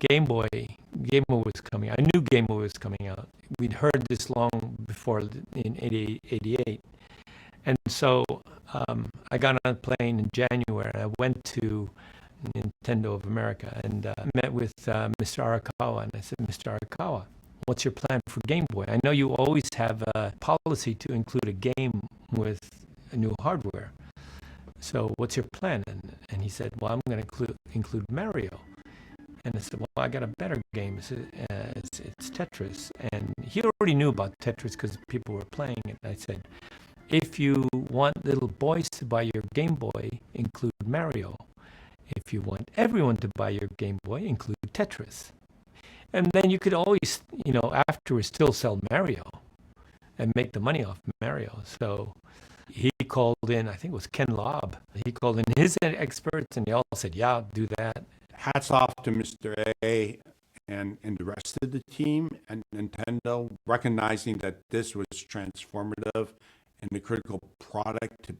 Game Boy was coming. I knew Game Boy was coming out. We'd heard this long before in 88. And so I got on a plane in January, and I went to Nintendo of America and met with Mr. Arakawa. And I said, Mr. Arakawa, what's your plan for Game Boy? I know you always have a policy to include a game with a new hardware. So what's your plan? And he said, well, I'm going to include Mario. And I said, well, I got a better game. It's Tetris. And he already knew about Tetris because people were playing it. I said, if you want little boys to buy your Game Boy, include Mario. If you want everyone to buy your Game Boy, include Tetris. And then you could always, afterwards still sell Mario and make the money off Mario. So he called in, I think it was Ken Lobb. He called in his experts, and they all said, yeah, do that. Hats off to Mr. A and the rest of the team and Nintendo, recognizing that this was transformative and the critical product to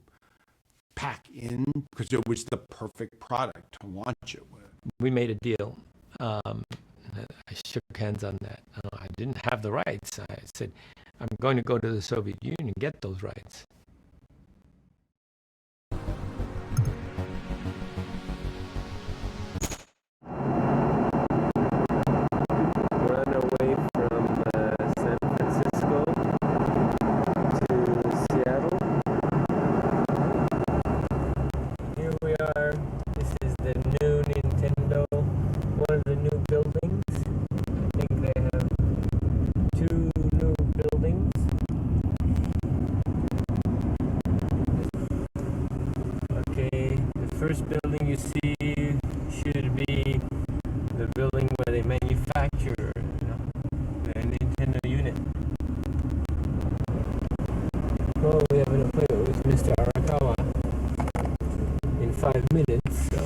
pack in, because it was the perfect product to launch it with. We made a deal. I shook hands on that. I didn't have the rights. I said, I'm going to go to the Soviet Union and get those rights. First building you see should be the building where they manufacture the Nintendo unit. Well, we have an appointment with Mr. Arakawa in 5 minutes, so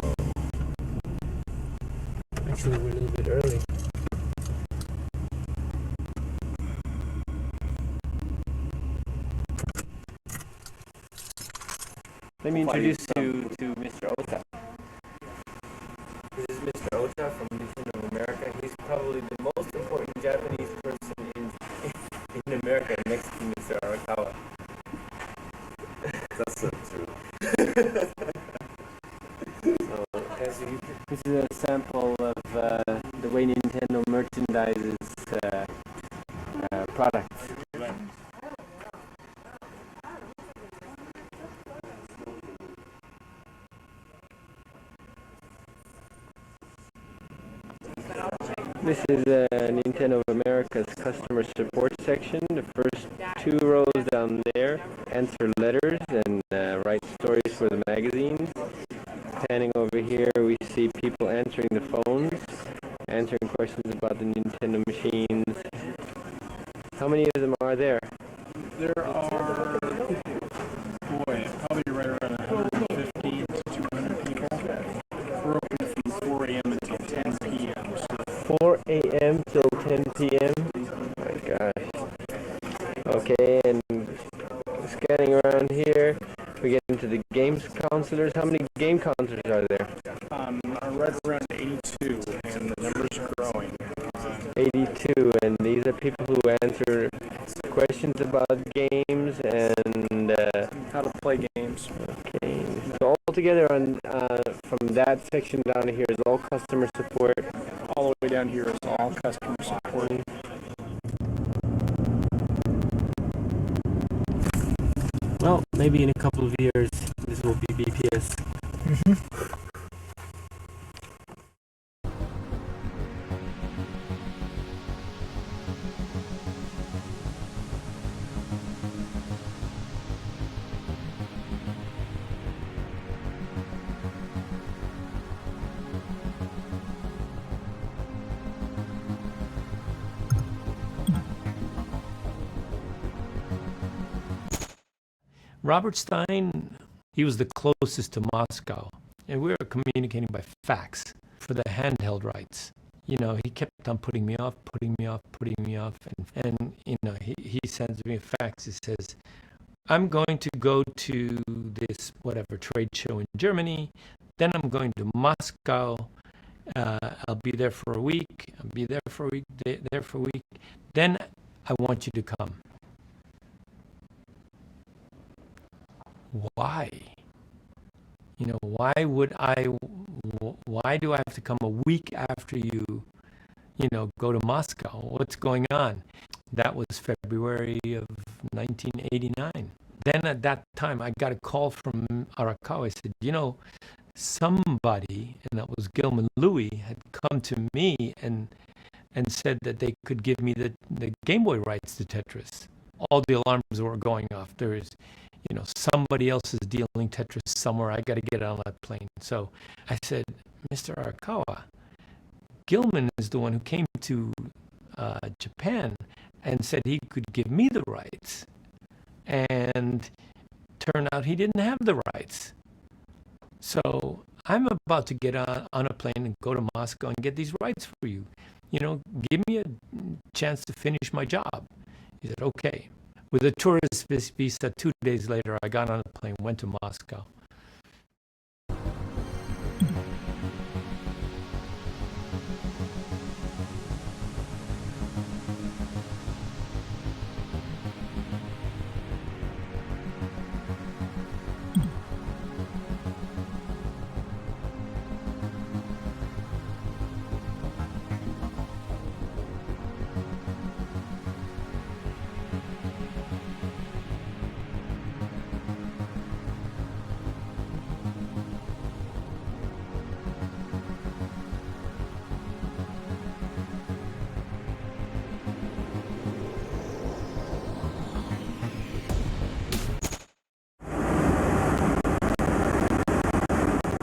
actually we're a little bit early. Let me introduce you to Mr. Ota. This is Mr. Ota from Nintendo of America. He's probably the most important Japanese person in America next to Mr. Arakawa. That's so true. This is a sample of the way Nintendo merchandises products. This is Nintendo of America's customer support section. The first 2 rows down there answer letters and write stories for the magazines. Panning over here, we see people answering the phones, answering questions about the Nintendo machines. How many of them are there? There are, probably right around 150 to 200 people. We're open from 4 a.m. until 10 p.m. 4 a.m. till 10 p.m. Oh my gosh. Okay, and scanning around here, we get into the games counselors. How many game counselors are there? Right around 82, and the number's growing. 82, and these are people who answer questions about games and How to play games. okay. So altogether, from that section down here is all customer support. All the way down here is all customer support. Well, maybe in a couple of years, this will be BPS. Robert Stein, he was the closest to Moscow, and we were communicating by fax for the handheld rights. he kept on putting me off, and he sends me a fax. He says, I'm going to go to this whatever trade show in Germany, then I'm going to Moscow. I'll be there for a week. I'll be there for a week, there for a week. Then I want you to come. Why? Why do I have to come a week after you, go to Moscow? What's going on? That was February of 1989. Then at that time, I got a call from Arakawa. I said, somebody, and that was Gilman Louis, had come to me and said that they could give me the Game Boy rights to Tetris. All the alarms were going off. There is, somebody else is dealing Tetris somewhere. I got to get on that plane. So I said, Mr. Arakawa, Gilman is the one who came to Japan and said he could give me the rights. And turned out he didn't have the rights. So I'm about to get on a plane and go to Moscow and get these rights for you. Give me a chance to finish my job. He said, okay. With a tourist visa, 2 days later, I got on a plane, went to Moscow.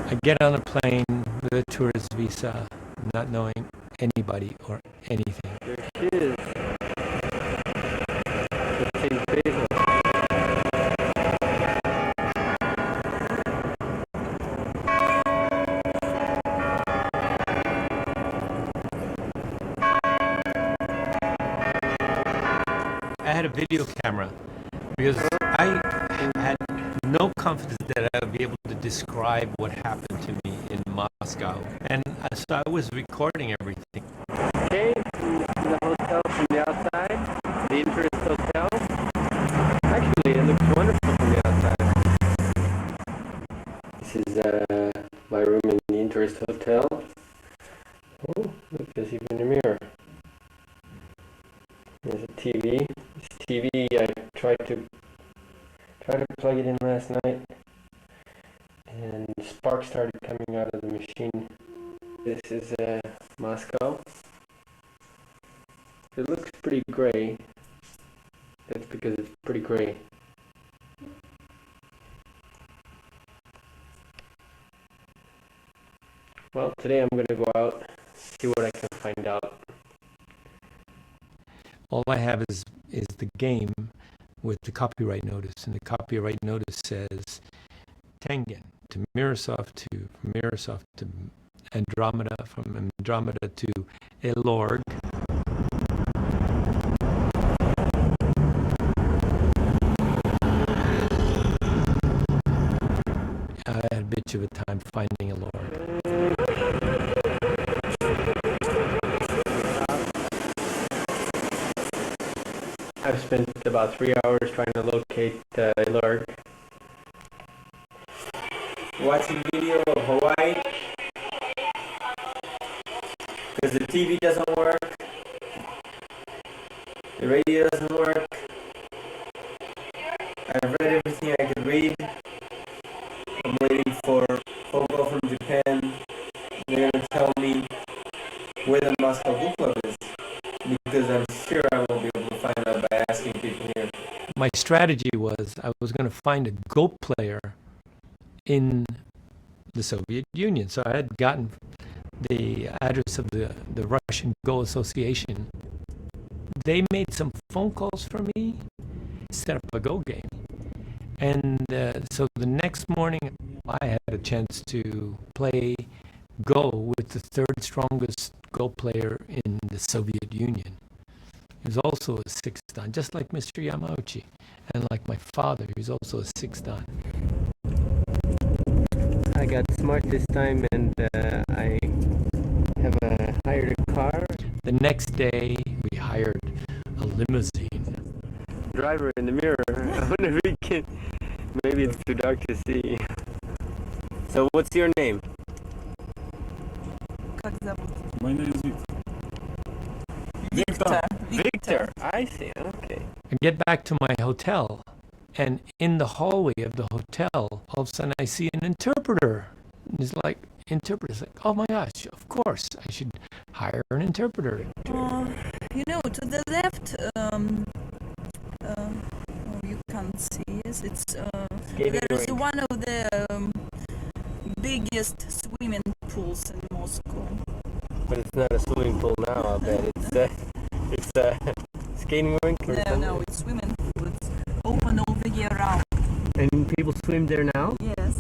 I get on a plane with a tourist visa, not knowing anybody or anything. There she is. The St. Basil. I had a video camera because I had no confidence that I would be able to describe what happened to me in Moscow. And so I was recording everything. Okay, from the hotel from the outside, the Interest Hotel. Actually, it looks wonderful from the outside. This is my room in the Interest Hotel. Oh, look, there's even a mirror. There's a TV. This TV, I tried to plug it in last night, and sparks started coming out of the machine. This is Moscow. It looks pretty gray. That's because it's pretty gray. Well, today I'm going to go out, see what I can find out. All I have is the game with the copyright notice, and the copyright notice says Tengen to Mirasoft to Andromeda, from Andromeda to Elorg. I had a bitch of a time finding Elorg. I've spent about 3 hours trying to locate Elorg. Watching video of Hawaii because the TV doesn't work, the radio doesn't work. I've read everything I could read. I'm waiting for a phone call from Japan. They're gonna tell me where the Moscow Book Club is, because I'm sure I won't be able to find out by asking people here. My strategy was I was going to find a Go player in the Soviet Union. So I had gotten the address of the Russian Go Association. They made some phone calls for me, set up a Go game. And so the next morning, I had a chance to play Go with the third strongest Go player in the Soviet Union. He was also a 6th dan, just like Mr. Yamauchi. And like my father, he was also a 6th dan. I got smart this time and I have hired a car. The next day, we hired a limousine. Driver in the mirror. I wonder if we can. Maybe it's too dark to see. So, what's your name? Как зовут? My name is Victor. Victor. Victor. I see. Okay. I get back to my hotel, and in the hallway of the hotel, all of a sudden I see an interpreter. It's like, interpreter's like, oh my gosh, of course, I should hire an interpreter. You know, to the left, oh, you can't see. Yes, it's Skating there's rink. one of the biggest swimming pools in Moscow. But it's not a swimming pool now, I bet. It's a skating rink or No, something. no, it's swimming pool. It's open all the year round. And people swim there now? Yes.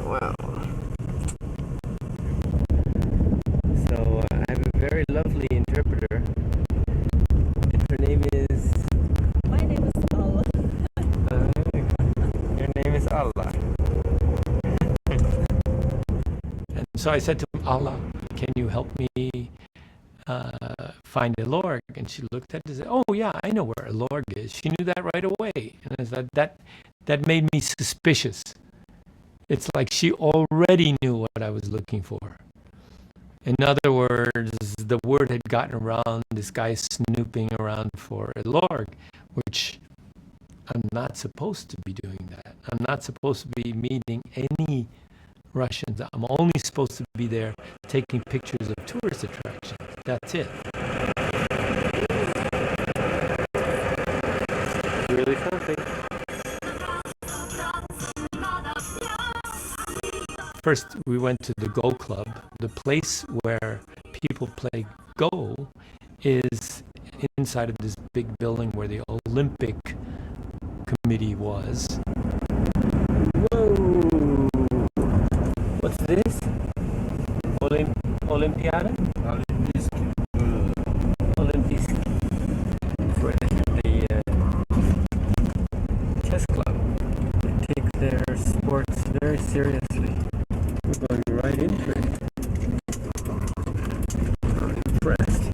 Wow. So I have a very lovely interpreter. And her name is... My name is Alla. Your name is Allah. And so I said to him, Allah, can you help me find a Lorg? And she looked at it and said, oh yeah, I know where a Lorg is. She knew that right away. And I said, that made me suspicious. It's like she already knew what I was looking for. In other words, the word had gotten around, this guy snooping around for a Lorg, which I'm not supposed to be doing that. I'm not supposed to be meeting any Russians. I'm only supposed to be there taking pictures of tourist attractions. That's it. Really something. First, we went to the Go Club. The place where people play Go is inside of this big building where the Olympic Committee was. Whoa! What's this? Olympiada? Olympisk. The chess club. They take their sports very seriously. We're going right into it. I'm impressed.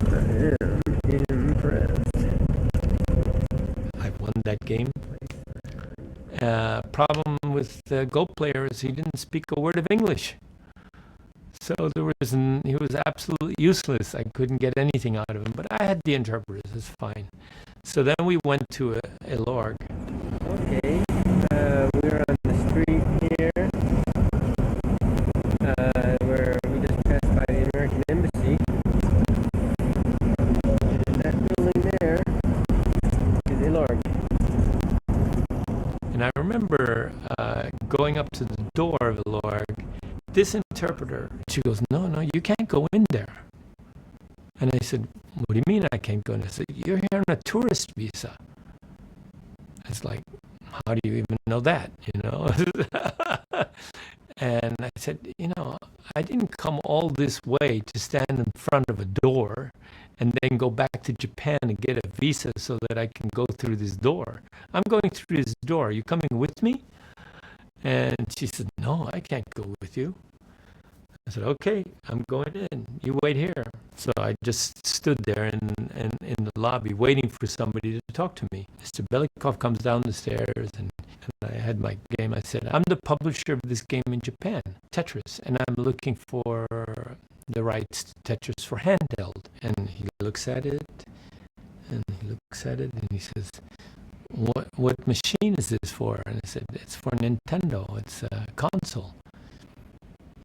I am impressed. I won that game. Problem with the Go player is he didn't speak a word of English. So he was absolutely useless. I couldn't get anything out of him, but I had the interpreters. It's fine. So then we went to a Lorg. Okay, we're on the street here, where we just passed by the American Embassy. And that building there is a Lorg. And I remember going up to the door of the Lorg. This interpreter, she goes, no, you can't go in there. And I said, what do you mean I can't go in? I said, you're here on a tourist visa. It's like, how do you even know that, you know? And I said, I didn't come all this way to stand in front of a door and then go back to Japan and get a visa so that I can go through this door. I'm going through this door. Are you coming with me? And she said, no, I can't go with you. I said, okay, I'm going in. You wait here. So I just stood there in the lobby waiting for somebody to talk to me. Mr. Belikov comes down the stairs and I had my game. I said, I'm the publisher of this game in Japan, Tetris, and I'm looking for the rights to Tetris for handheld. And he looks at it and he says, what machine is this for? And I said, it's for Nintendo. It's a console.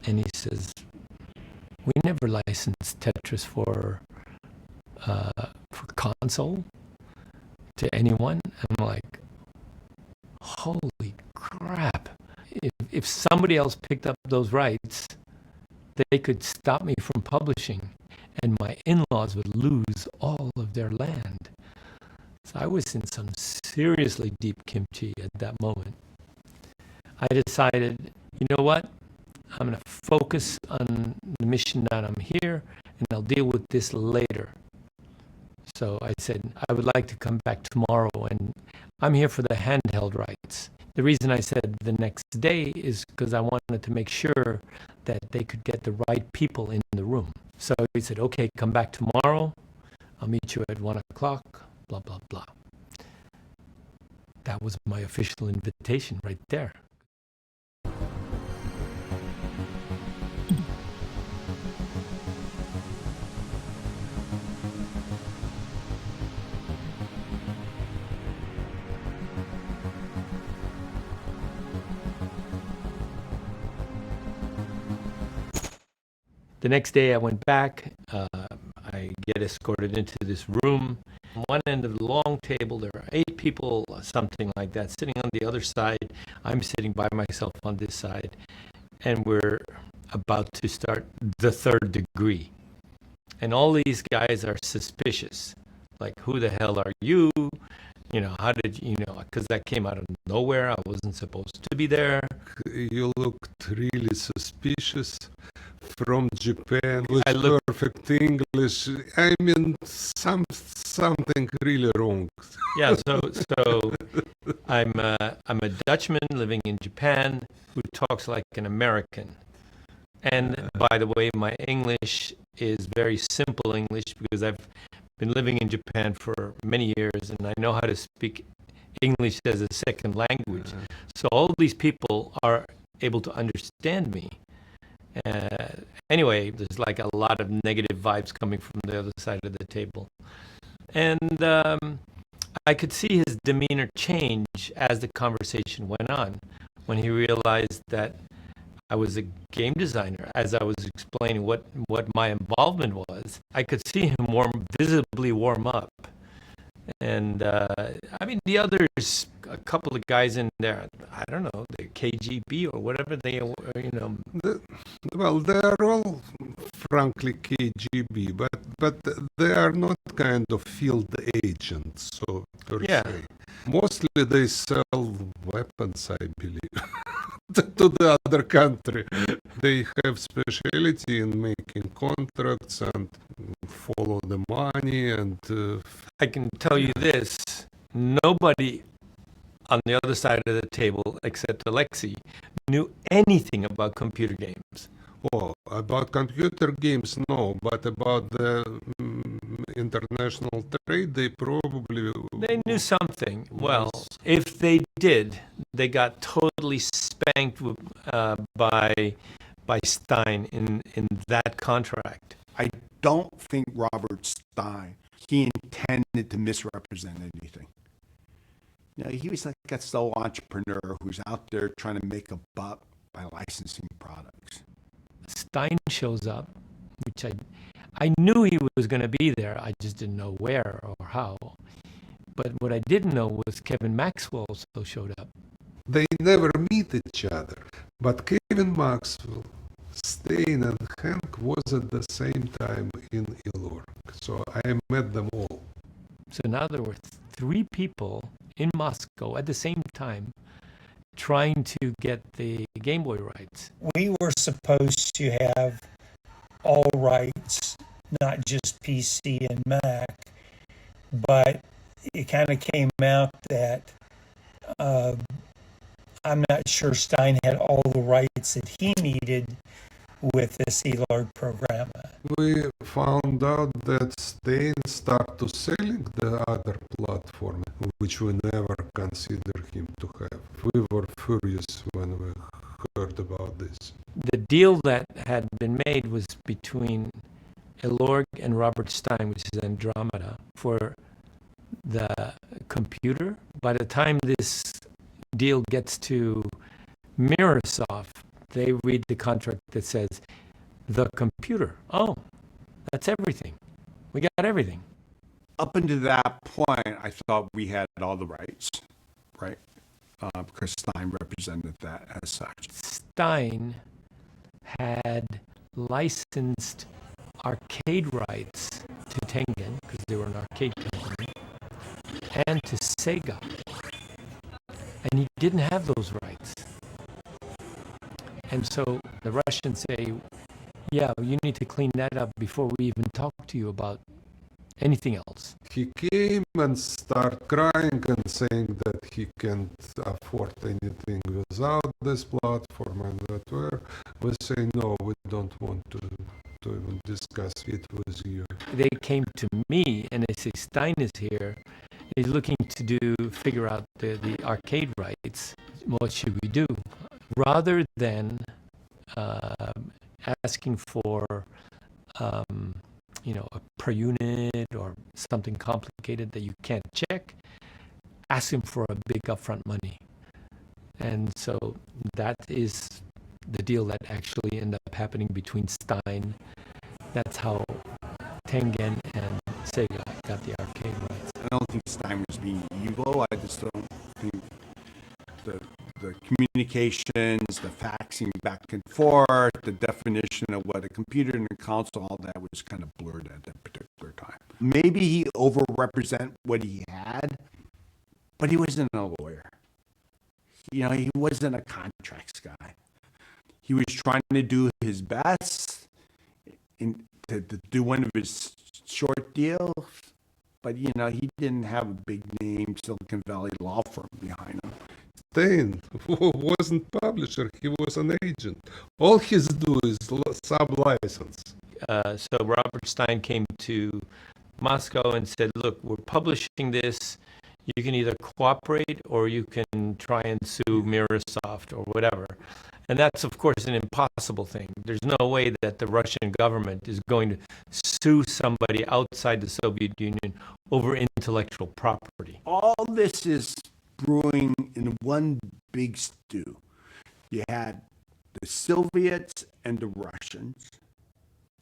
And he says, we never licensed Tetris for console to anyone. I'm like, holy crap. If somebody else picked up those rights, they could stop me from publishing and my in-laws would lose all of their land. So I was in some seriously deep kimchi at that moment. I decided, you know what? I'm going to focus on the mission that I'm here, and I'll deal with this later. So I said, I would like to come back tomorrow, and I'm here for the handheld rights. The reason I said the next day is because I wanted to make sure that they could get the right people in the room. So he said, okay, come back tomorrow. I'll meet you at 1 o'clock, blah, blah, blah. That was my official invitation right there. The next day I went back. I get escorted into this room. On one end of the long table, there are 8 people, something like that, sitting on the other side. I'm sitting by myself on this side. And we're about to start the 3rd degree. And all these guys are suspicious. Like, who the hell are you? You know, how did you know? Because that came out of nowhere. I wasn't supposed to be there. You looked really suspicious. From Japan with I look- perfect English. I mean, something really wrong. Yeah, so I'm a Dutchman living in Japan who talks like an American. And by the way, my English is very simple English because I've been living in Japan for many years and I know how to speak English as a second language. So all these people are able to understand me. Anyway, there's like a lot of negative vibes coming from the other side of the table. And I could see his demeanor change as the conversation went on when he realized that I was a game designer. As I was explaining what my involvement was, I could see him visibly warm up. And I mean, the others, a couple of guys in there, I don't know, the KGB or whatever they are, you know. Well, they are all frankly KGB, but they are not kind of field agents, so per Yeah. se. Mostly they sell weapons, I believe, to the other country. They have specialty in making contracts and follow the money and I can tell you this, nobody on the other side of the table except Alexei knew anything about computer games. oh, about computer games, no, but about the international trade, they probably They knew something. Well, was- if they did, they got totally spanked by Stein in that contract. I don't think Robert Stein, he intended to misrepresent anything. You know, he was like a sole entrepreneur who's out there trying to make a buck by licensing products. Stein shows up, which I knew he was going to be there. I just didn't know where or how. But what I didn't know was Kevin Maxwell also showed up. they never meet each other. But Kevin Maxwell, Stein, and Hank was at the same time in Ilorg, so I met them all. So now there were 3 people in Moscow at the same time trying to get the Game Boy rights. We were supposed to have all rights, not just PC and Mac, but it kind of came out that I'm not sure Stein had all the rights that he needed with this ELARG program. We found out that Stein started selling the other platform, which we never considered him to have. We were furious when we heard about this. The deal that had been made was between Elorg and Robert Stein, which is Andromeda, for the computer. By the time this deal gets to Microsoft, they read the contract that says, the computer. Oh, that's everything. We got everything. Up until that point, I thought we had all the rights, right? Because Stein represented that as such. Stein had licensed arcade rights to Tengen, because they were an arcade company, and to Sega. And he didn't have those rights. And so the Russians say, yeah, you need to clean that up before we even talk to you about anything else. He came and started crying and saying that he can't afford anything without this platform, and that we say no, we don't want to even discuss it with you. They came to me and they say, Stein is here. He's looking to figure out the arcade rights. What should we do? Rather than asking for a per unit or something complicated that you can't check, ask him for a big upfront money. And so that is the deal that actually ended up happening between Stein. That's how Tengen and Sega got the arcade rights. I don't think Stein was being evil. I just don't think the communications, the faxing back and forth, the definition of what a computer and a console, all that was kind of blurred at that particular time. Maybe he overrepresented what he had, but he wasn't a lawyer. He wasn't a contracts guy. He was trying to do his best to do one of his short deals, but he didn't have a big name Silicon Valley law firm behind him. Stein wasn't publisher, he was an agent. All he's do is sub-license. So Robert Stein came to Moscow and said, look, we're publishing this. You can either cooperate or you can try and sue Microsoft or whatever. And that's, of course, an impossible thing. There's no way that the Russian government is going to sue somebody outside the Soviet Union over intellectual property. All this is brewing in one big stew. You had the Soviets and the Russians.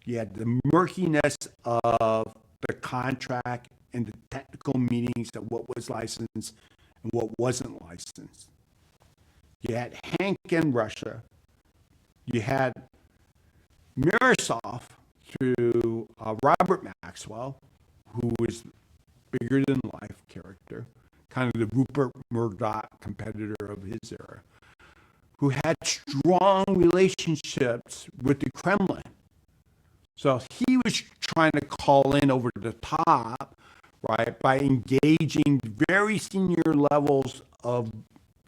You had the murkiness of the contract and the technical meetings of what was licensed and what wasn't licensed. You had Hank in Russia. You had Microsoft through Robert Maxwell, who was bigger than life character, kind of the Rupert Murdoch competitor of his era, who had strong relationships with the Kremlin. So he was trying to call in over the top, right, by engaging very senior levels of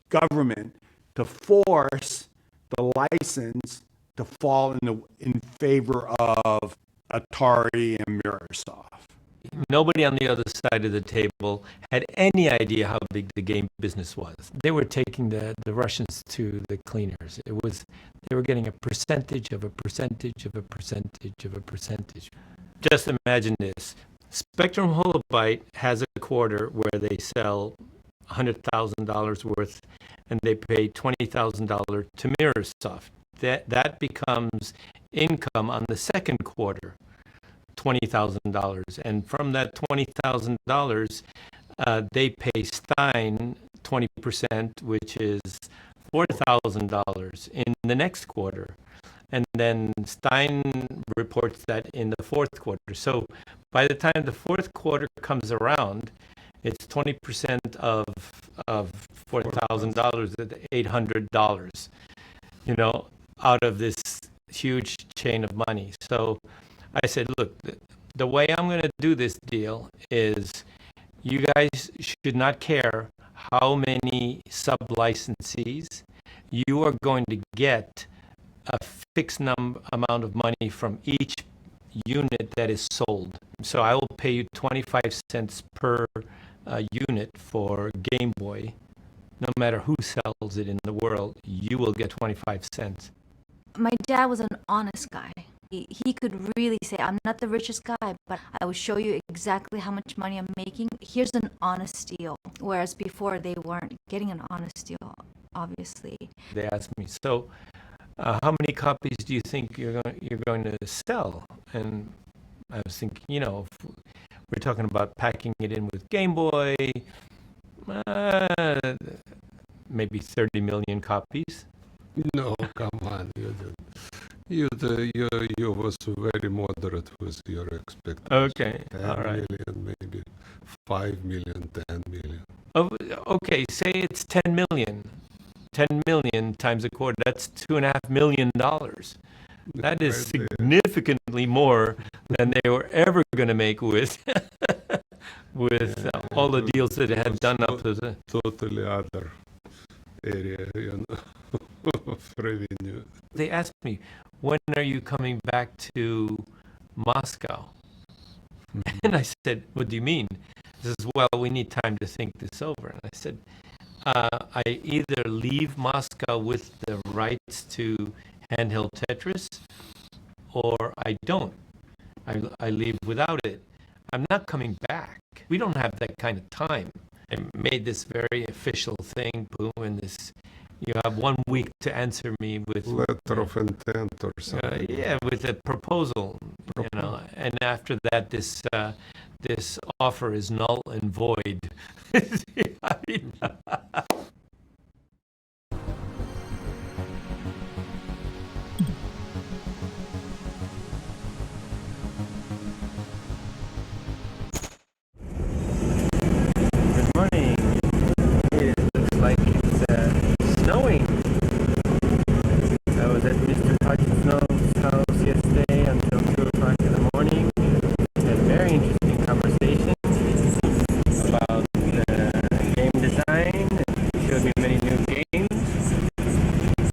government to force the license to fall in favor of Atari and Microsoft. Nobody on the other side of the table had any idea how big the game business was. They were taking the Russians to the cleaners. They were getting a percentage of a percentage of a percentage of a percentage. Just imagine this. Spectrum Holobyte has a quarter where they sell $100,000 worth and they pay $20,000 to Microsoft. That becomes income on the second quarter. $20,000, and from that $20,000, they pay Stein 20%, which is $4,000 in the next quarter, and then Stein reports that in the fourth quarter. So by the time the fourth quarter comes around, it's 20% of $4,000 at $800, out of this huge chain of money. So I said, look, the way I'm going to do this deal is you guys should not care how many sub-licensees. You are going to get a fixed amount of money from each unit that is sold. So I will pay you 25 cents per unit for Game Boy. No matter who sells it in the world, you will get 25 cents. My dad was an honest guy. He could really say, I'm not the richest guy, but I will show you exactly how much money I'm making. Here's an honest deal. Whereas before, they weren't getting an honest deal, obviously. They asked me, so how many copies do you think you're going to sell? And I was thinking, if we're talking about packing it in with Game Boy, maybe 30 million copies. No, come on, you was very moderate with your expectations. Okay, 10 all right. million, maybe 5 million, 10 million. Oh, okay, say it's 10 million. 10 million times a quarter, that's $2.5 million. That is Right there. significantly more than they were ever going to make with with all the deals that they had done up to the. Totally other area, of revenue. They asked me, when are you coming back to Moscow? And I said, what do you mean? He says, well, we need time to think this over. And I said, I either leave Moscow with the rights to handheld Tetris, or I don't. I leave without it. I'm not coming back. We don't have that kind of time. I made this very official thing, boom, and this. You have 1 week to answer me with Letter of intent or something. yeah, with a proposal, and after that, this offer is null and void. I mean, Good morning. It looks like it's snowing. I was at Mr. Pacheco's house yesterday until 2 o'clock in the morning. Had very interesting conversation about game design, and he showed me many new games.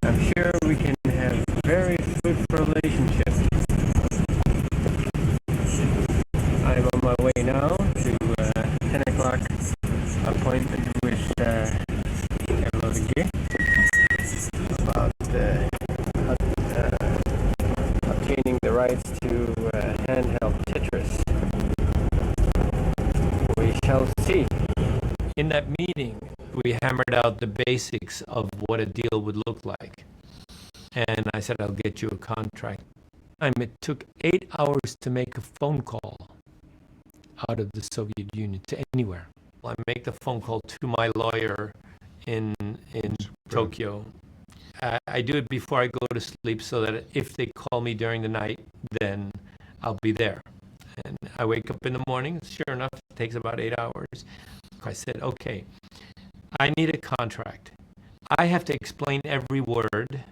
I'm sure we can have very fruitful relationship. I'm on my way now to 10 o'clock appointment with Evlogi about obtaining the rights to handheld Tetris. We shall see. in that meeting, we hammered out the basics of what a deal would look like, and I said, I'll get you a contract. It took 8 hours to make a phone call out of the Soviet Union to anywhere. I make the phone call to my lawyer in Tokyo. I do it before I go to sleep so that if they call me during the night, then I'll be there. And I wake up in the morning. Sure enough, it takes about 8 hours. I said, okay, I need a contract. I have to explain every word,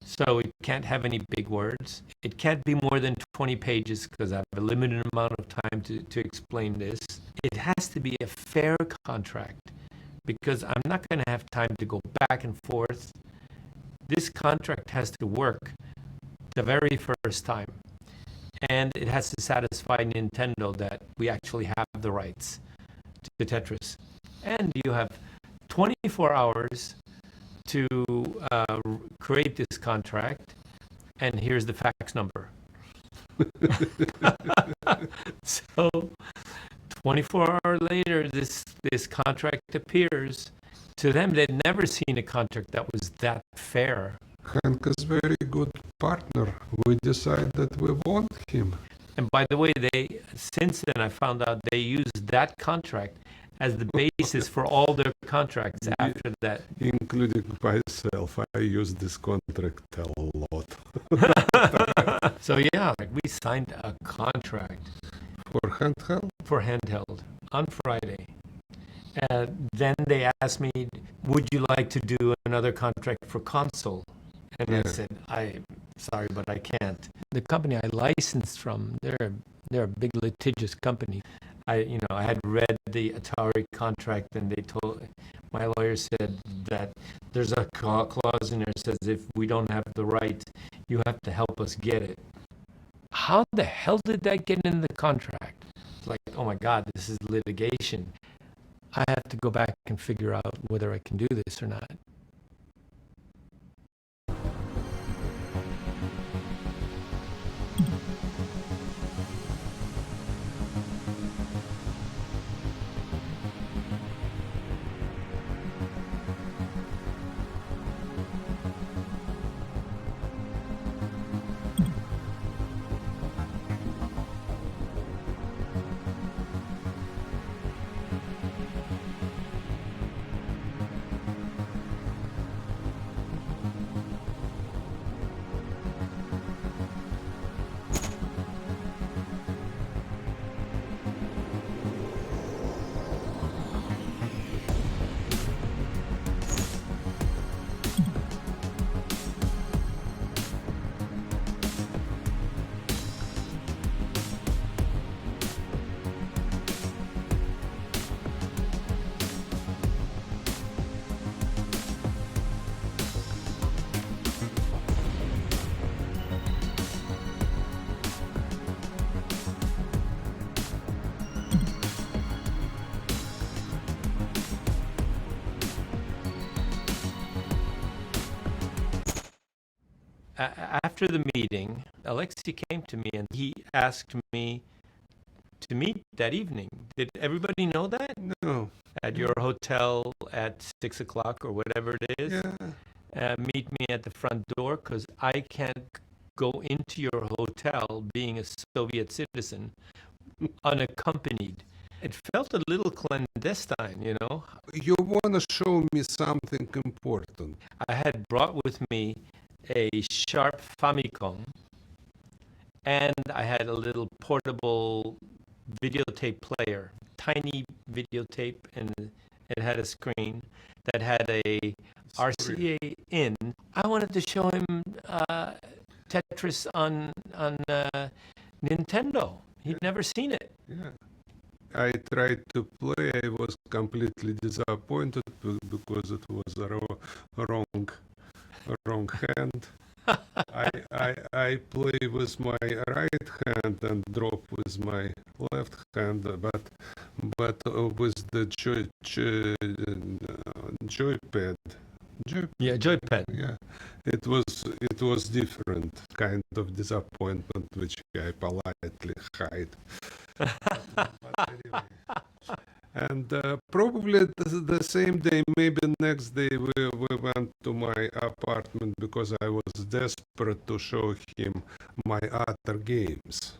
so it can't have any big words. It can't be more than 20 pages because I have a limited amount of time to explain this. It has to be a fair contract because I'm not going to have time to go back and forth. This contract has to work the very first time. And it has to satisfy Nintendo that we actually have the rights to Tetris. And you have 24 hours to create this contract, and here's the fax number. So 24 hours later, this contract appears. To them, they'd never seen a contract that was that fair. Hank is very good partner. We decide that we want him. And by the way, since then I found out they used that contract as the basis for all their contracts after that. Including myself, I use this contract a lot. So yeah, we signed a contract For handheld? for handheld on Friday. Then they asked me, would you like to do another contract for console? And I said, I'm sorry, but I can't. The company I licensed from, they're a big litigious company. I had read the Atari contract, and my lawyer said that there's a clause in there that says if we don't have the right, you have to help us get it. How the hell did that get in the contract? It's like, oh my God, this is litigation. I have to go back and figure out whether I can do this or not. after the meeting, Alexei came to me and he asked me to meet that evening. Did everybody know that? No. At your hotel at 6 o'clock or whatever it is? Yeah. Meet me at the front door because I can't go into your hotel being a Soviet citizen unaccompanied. It felt a little clandestine, you know. You want to show me something important. I had brought with me a Sharp Famicom, and I had a little portable videotape player, tiny videotape, and it had a screen that had a RCA in. I wanted to show him Tetris on Nintendo. He'd never seen it. Yeah. I tried to play. I was completely disappointed because it was a wrong hand. I play with my right hand and drop with my left hand, but with the joypad. Yeah, joypad. Yeah, it was different kind of disappointment, which I politely hide. But anyway. And probably the same day, maybe next day, we went to my apartment because I was desperate to show him my other games.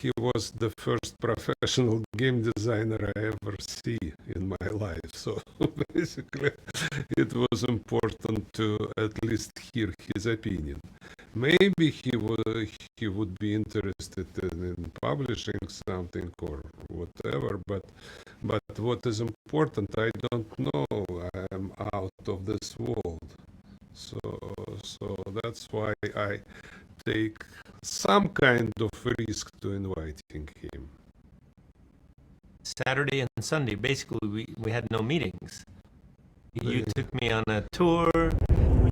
He was the first professional game designer I ever see in my life. So basically, it was important to at least hear his opinion. Maybe he would be interested in publishing something or whatever, but what is important, I don't know. I am out of this world. So that's why I take some kind of risk to inviting him. Saturday and Sunday, basically, we had no meetings. You Yeah. took me on a tour.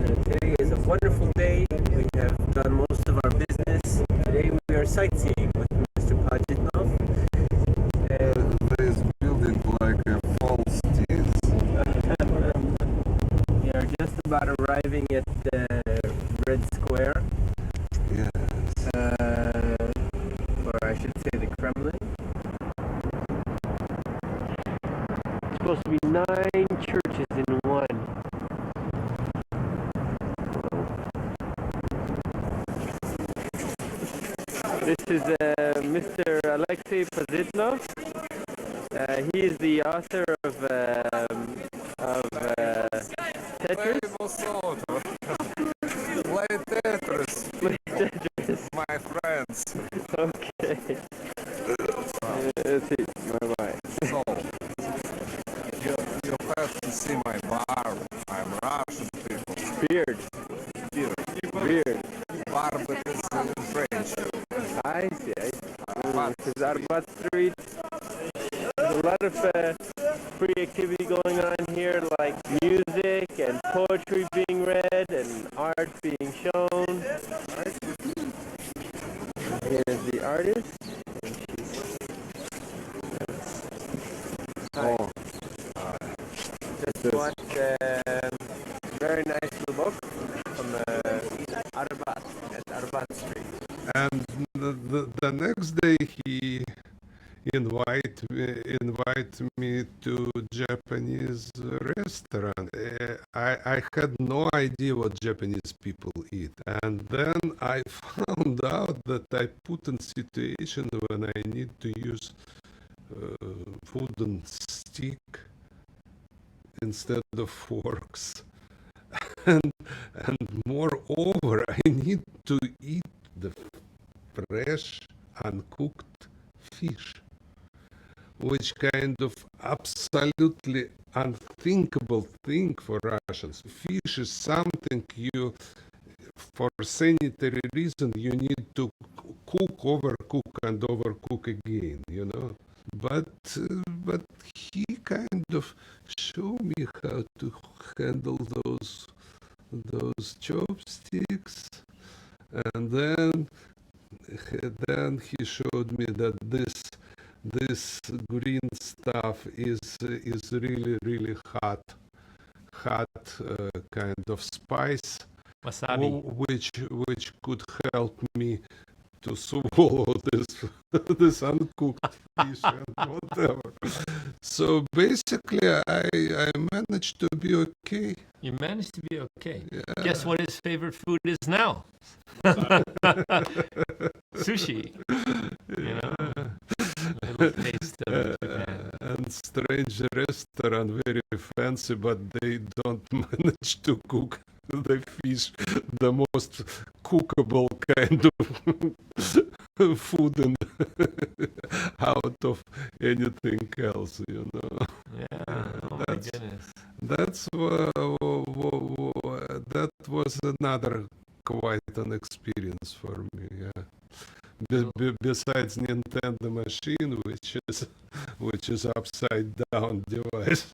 Today is a wonderful day. We have done most of our business. Today we are sightseeing with Mr. Pajitnov. This building like a false teeth. We are just about arriving at the Red Square, Yes. or I should say the Kremlin. It's supposed to be 9 churches in one. This is Mr. Alexei Pazitnov. He is the author of Tetris. Play Tetris, Tetris. my friends. Okay. Let's see. Bye-bye. So, you have to see my barb. I'm Russian people. Beard. Beard. Barb is in French. I see. Because Arbat Street, there's a lot of free activity going on here, like music and poetry being read and art being shown. Here's the artist. Oh, Just bought very nice little book from Arbat, at Arbat Street. and the next day he invite me to Japanese restaurant. I had no idea what Japanese people eat, and then I found out that I put in situation when I need to use wooden stick instead of forks, and moreover, I need to eat the fresh uncooked fish, which kind of absolutely unthinkable thing for Russians. Fish is something you, for sanitary reason, you need to cook, overcook, and overcook again, you know. But he kind of showed me how to handle those chopsticks, and then he showed me that this green stuff is really hot kind of spice, Wasabi. which could help me to swallow this uncooked fish and whatever. So basically, I managed to be okay. You managed to be okay. Yeah. Guess what his favorite food is now? Sushi. You know, a little taste of Japan. And strange restaurant, very fancy, but they don't manage to cook the fish, the most cookable kind of food and out of anything else, you know. Yeah. Oh my goodness. That's that was another quite an experience for me. Yeah. Besides Nintendo machine, which is upside down device.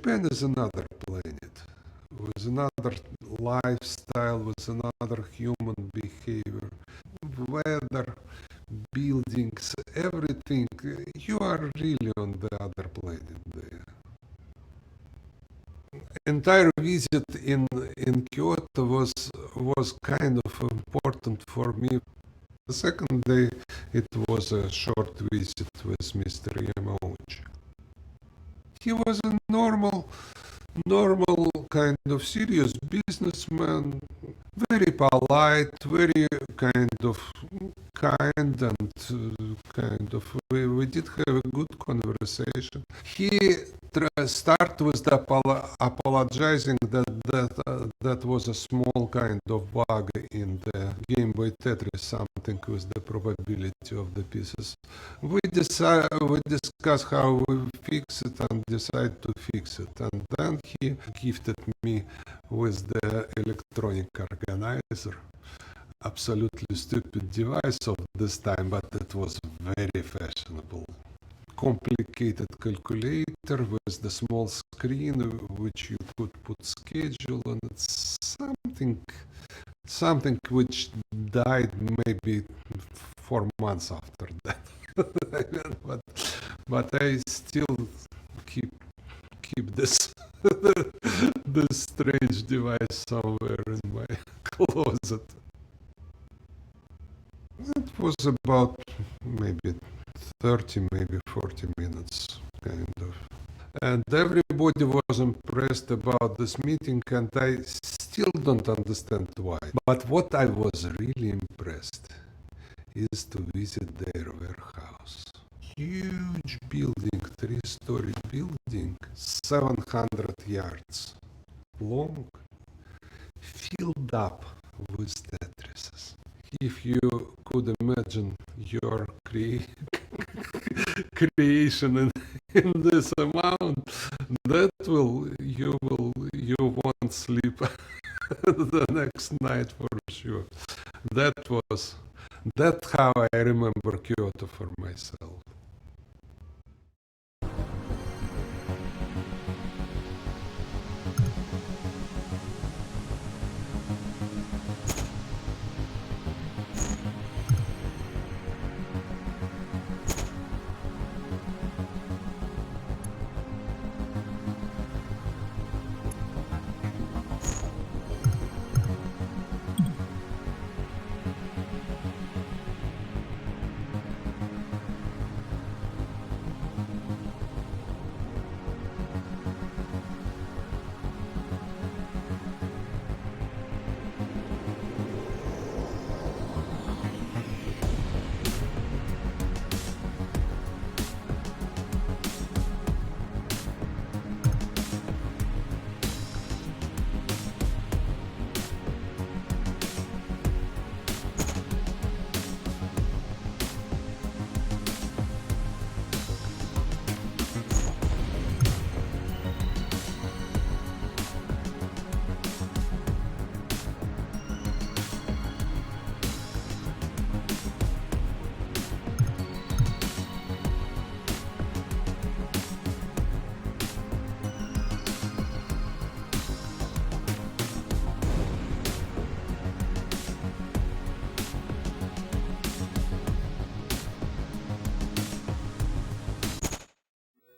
Japan is another planet, with another lifestyle, with another human behavior, weather, buildings, everything. You are really on the other planet there. Entire visit in Kyoto was kind of important for me. The second day, it was a short visit with Mr. Yamauchi. He was a normal kind of serious businessman, very polite, very kind and we did have a good conversation. He start with the apologizing that was a small kind of bug in the Game Boy Tetris, something with the probability of the pieces. We discuss how we fix it and decide to fix it, and then he gifted me with the electronic organizer. Absolutely stupid device of this time, but it was very fashionable. Complicated calculator with the small screen which you could put schedule on it. Something which died maybe 4 months after that. but I still keep this this strange device somewhere in my closet. It was about maybe 30, maybe 40 minutes, kind of. And everybody was impressed about this meeting, and I still don't understand why. But what I was really impressed is to visit their warehouse. Huge building, 3-story building, 700 yards long, filled up with Tetrises. If you could imagine your creation in this amount, you won't sleep the next night for sure. That's how I remember Kyoto for myself.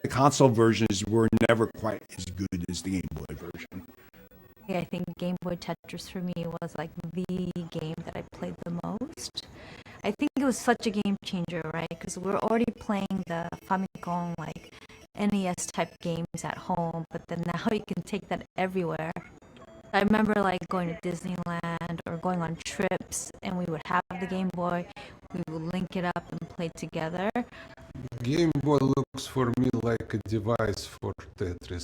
The console versions were never quite as good as the Game Boy version. I think Game Boy Tetris for me was like the game that I played the most. I think it was such a game changer, right? Because we're already playing the Famicom, like NES type games at home, but then now you can take that everywhere. I remember like going to Disneyland or going on trips, and we would have the Game Boy, we would link it up and play together. Game Boy looks for me like a device for Tetris,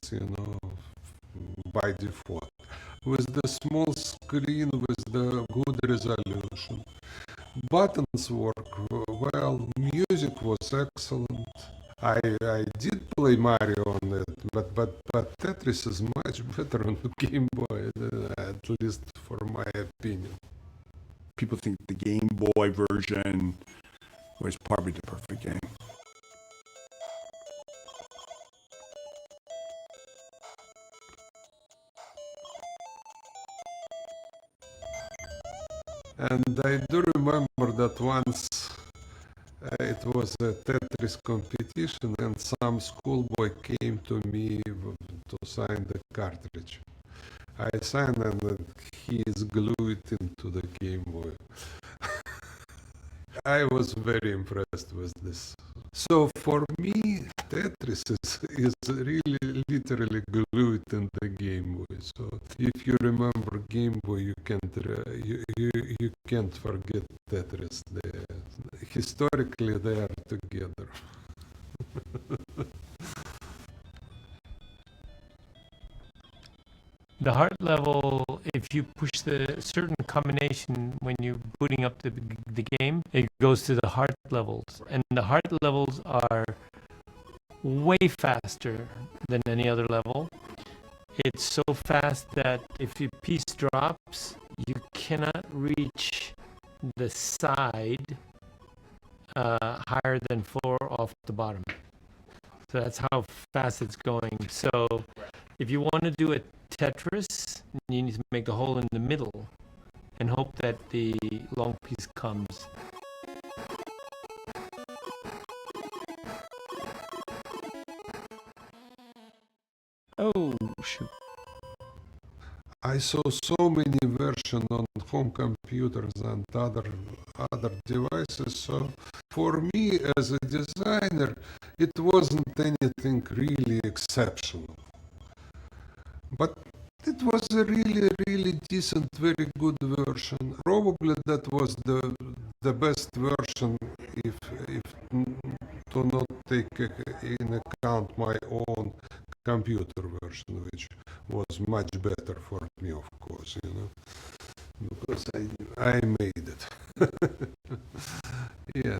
by default. With the small screen, with the good resolution. Buttons work well, music was excellent. I did play Mario on it, but Tetris is much better on the Game Boy, at least for my opinion. People think the Game Boy version was probably the perfect game. And I do remember that once it was a Tetris competition, and some schoolboy came to me to sign the cartridge. I signed, and he is glued into the Game Boy. I was very impressed with this. So for me, Tetris is really literally glued in the Game Boy. So if you remember Game Boy, you can't forget Tetris. Historically, they are together. The heart level, if you push the certain combination when you're booting up the game, it goes to the heart levels. And the heart levels are way faster than any other level. It's so fast that if your piece drops, you cannot reach the side higher than 4 off the bottom. So that's how fast it's going. So if you want to do a Tetris, you need to make the hole in the middle and hope that the long piece comes. Oh, shoot. I saw so many versions on home computers and other devices. So for me as a designer, it wasn't anything really exceptional. But it was a really decent, very good version. Probably that was the best version if to not take in account my own computer version, which was much better for me, of course, because I made it. Yeah.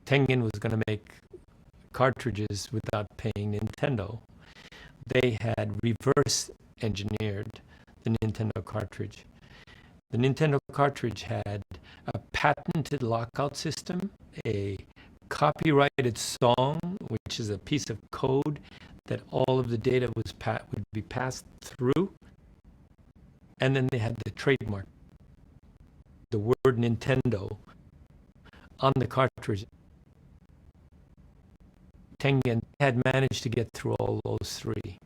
Tengen was going to make cartridges without paying Nintendo. They had reverse engineered the Nintendo cartridge. The Nintendo cartridge had a patented lockout system, a copyrighted song, which is a piece of code that all of the data would be passed through, and then they had the trademark, the word Nintendo, on the cartridge. Tengen had managed to get through all those three.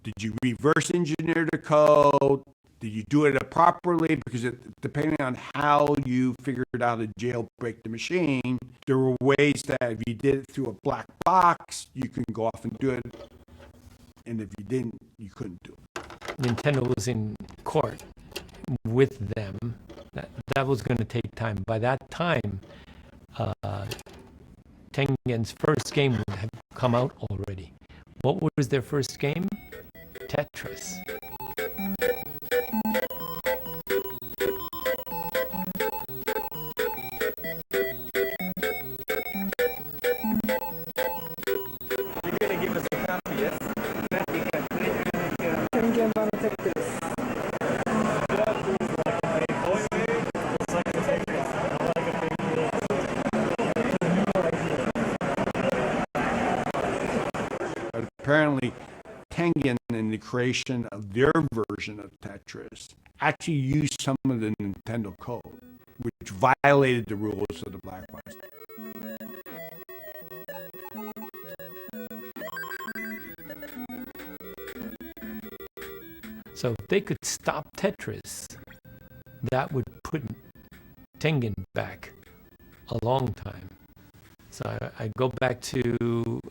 Did you reverse engineer the code? Did you do it properly? Because depending on how you figured out to jailbreak the machine, there were ways that if you did it through a black box, you can go off and do it. And if you didn't, you couldn't do it. Nintendo was in court with them. That was going to take time. By that time, Tengen's first game would have come out already. What was their first game? Tetris. You're gonna give us a copy, yes? But apparently, Tengen, in the creation of their version of Tetris, actually used some of the Nintendo code, which violated the rules of the black box. So if they could stop Tetris, that would put Tengen back a long time. So I go back to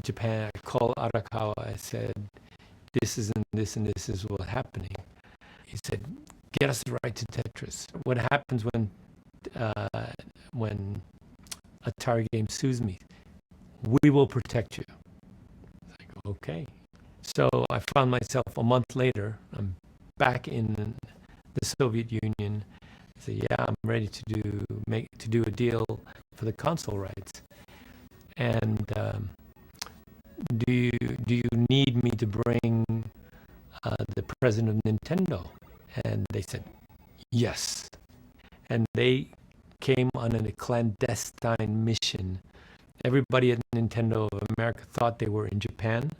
Japan. I call Arakawa. I said, "This is and this and this is what's happening." He said, "Get us the right to Tetris." What happens when Atari game sues me. We will protect you. Like, okay. So I found myself a month later, I'm back in the Soviet Union. I said, yeah, I'm ready to do a deal for the console rights. And do you need me to bring the president of Nintendo? And they said, yes. And they came on a clandestine mission. Everybody at Nintendo of America thought they were in Japan,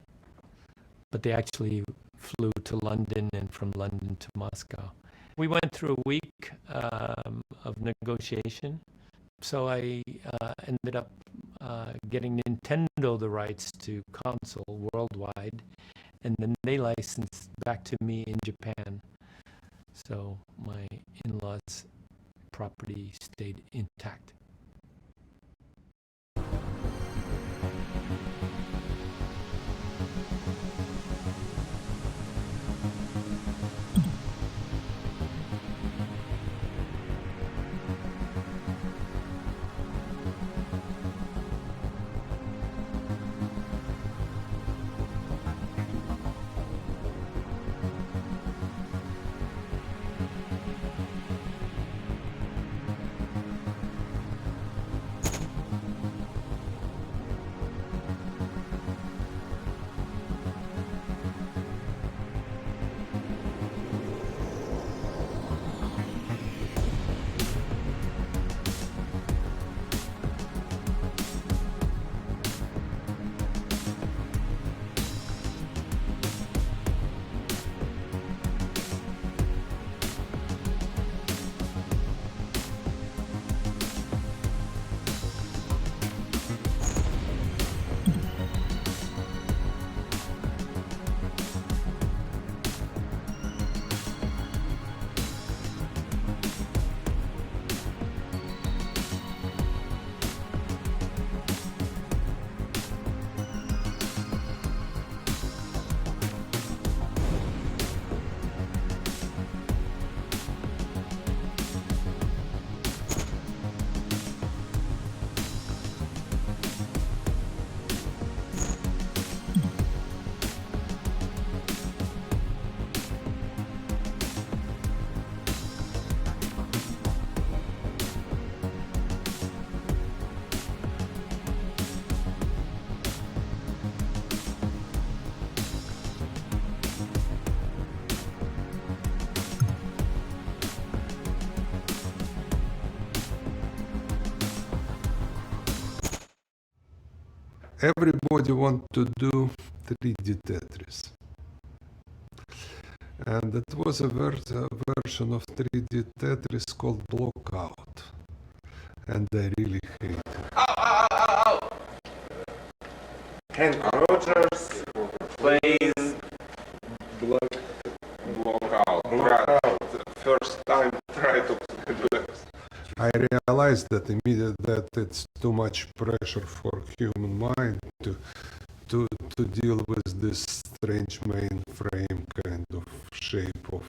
but they actually flew to London and from London to Moscow. We went through a week of negotiation. So I ended up getting Nintendo the rights to console worldwide, and then they licensed back to me in Japan. So my in-laws' property stayed intact. Everybody want to do 3D Tetris. And it was a version of 3D Tetris called Blockout. And I really hate it. Hank Rogers plays Blockout. First time try to do it. I realized that immediately that it's too much pressure for human mind to deal with this strange mainframe kind of shape of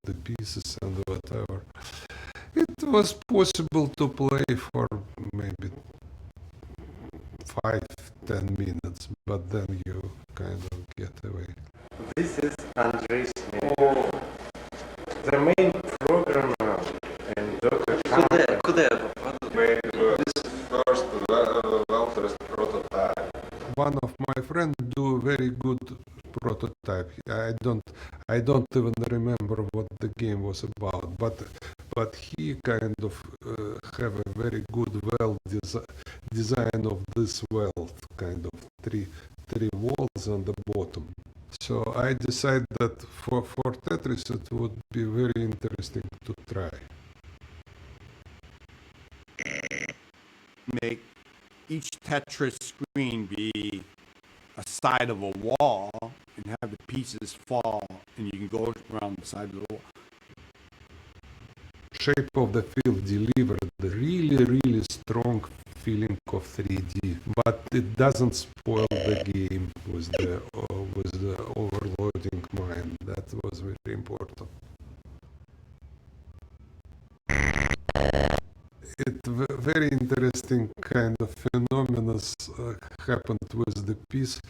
the pieces and whatever. It was possible to play for maybe 5-10 minutes, but then you kind of get away. This is Andrei Smith, the main programmer and Dr. Could have made this first well-dressed prototype. One of my friends do very good prototype. I don't even remember what the game was about, but he kind of have a very good design of this well, kind of three walls on the bottom. So I decided that for Tetris it would be very interesting to try. Make each Tetris screen be a side of a wall and have the pieces fall, and you can go around the side of the wall. Shape of the field delivered the really strong feeling of 3D, but it doesn't spoil the game with the overloading mind. That was very important. very interesting kind of phenomena happened with the piece.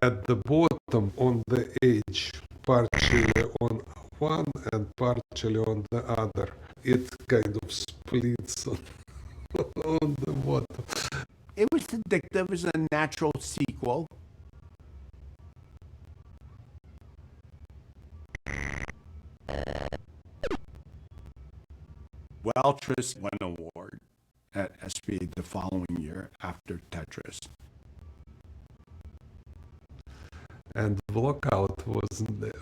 At the bottom, on the edge, partially on one and partially on the other, it kind of splits on the bottom. It was addictive. It was a natural sequel. Weltris won an award at SPA the following year after Tetris. And Blockout wasn't there.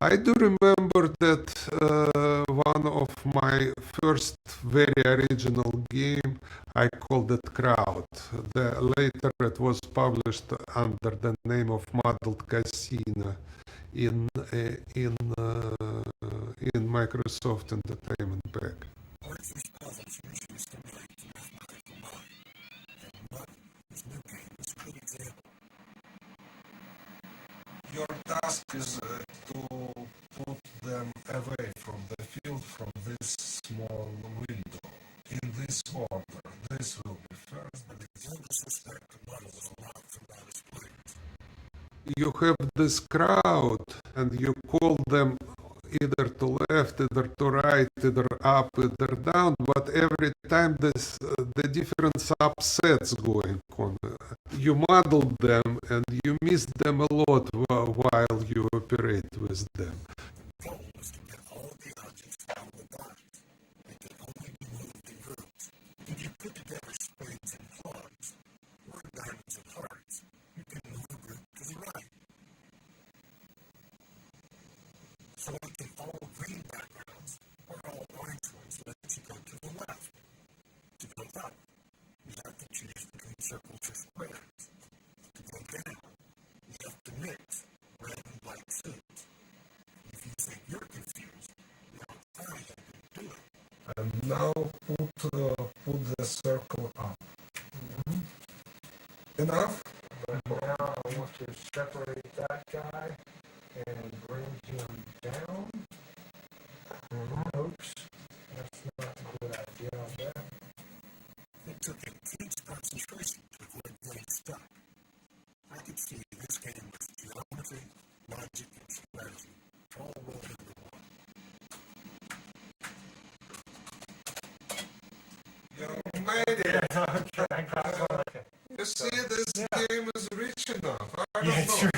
I do remember that one of my first very original game, I called it Crowd. Later it was published under the name of Muddled Casino in Microsoft Entertainment Pack. Your task is to put them away from the field from this small window. In this order, this will be first. You have this crowd and you call them either to left, either to right, either up, either down, but every time the different subsets going on. You model them and you miss them a lot while you operate with them. And now put the circle up. Enough? But now I want to separate that guy and bring him down. Oops, that's not a good idea, I bet. It took intense concentration to avoid getting stuck. I could see this game was geometry, logic, and strategy all rolled into one. You made it! Okay. You see, this game is rich enough. I don't know.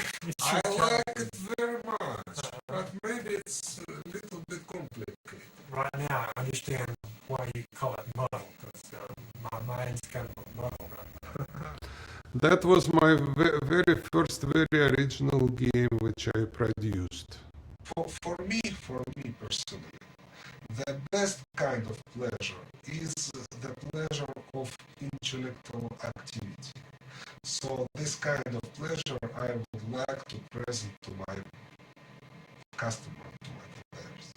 I like it very much, but maybe it's a little bit complicated. Right now, I understand why you call it muddle, because my mind's kind of a muddle right now. That was my very first, very original game which I produced. For me personally, the best kind of pleasure is the pleasure of intellectual activity. So this kind of pleasure I would like to present to my customer, to my players.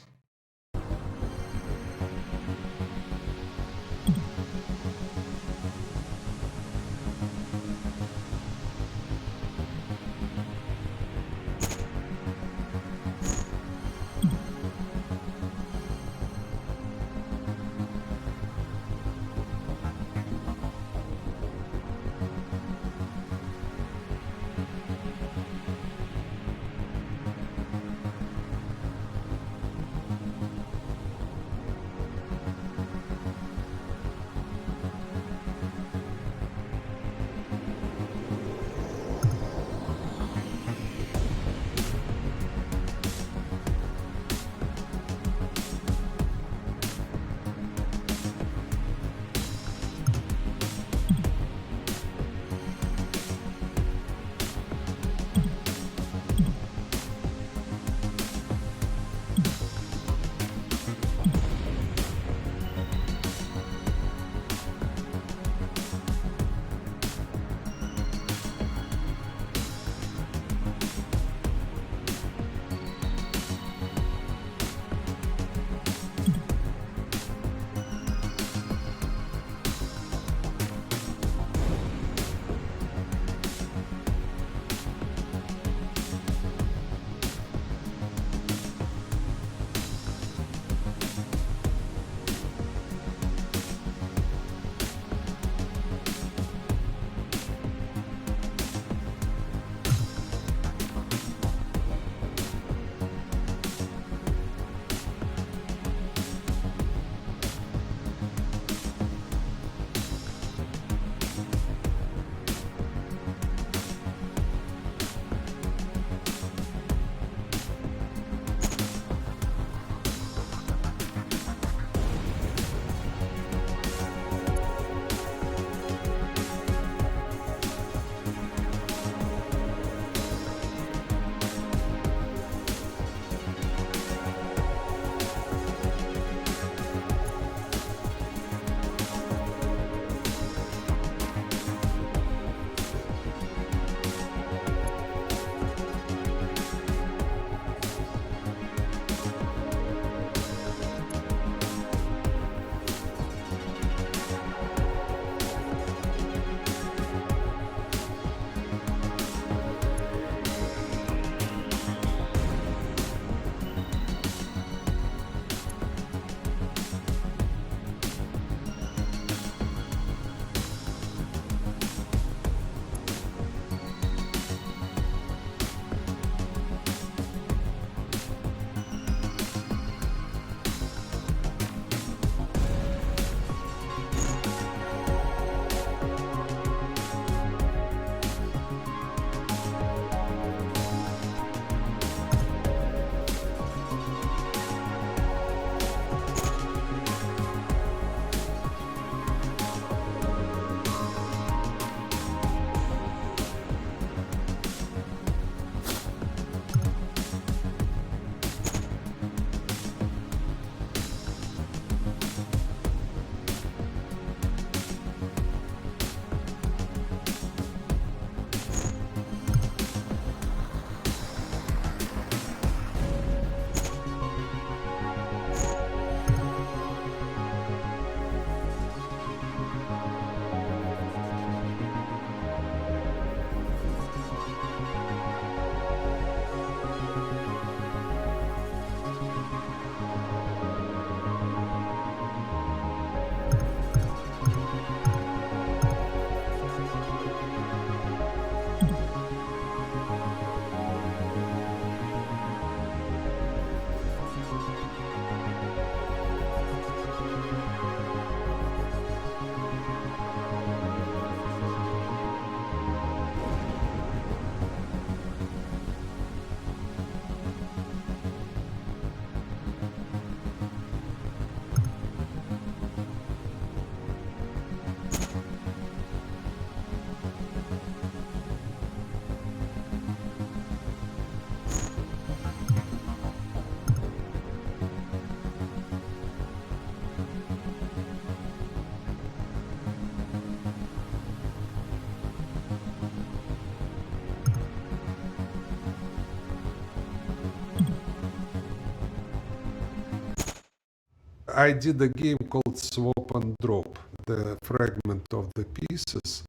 I did a game called Swap and Drop, the fragment of the pieces,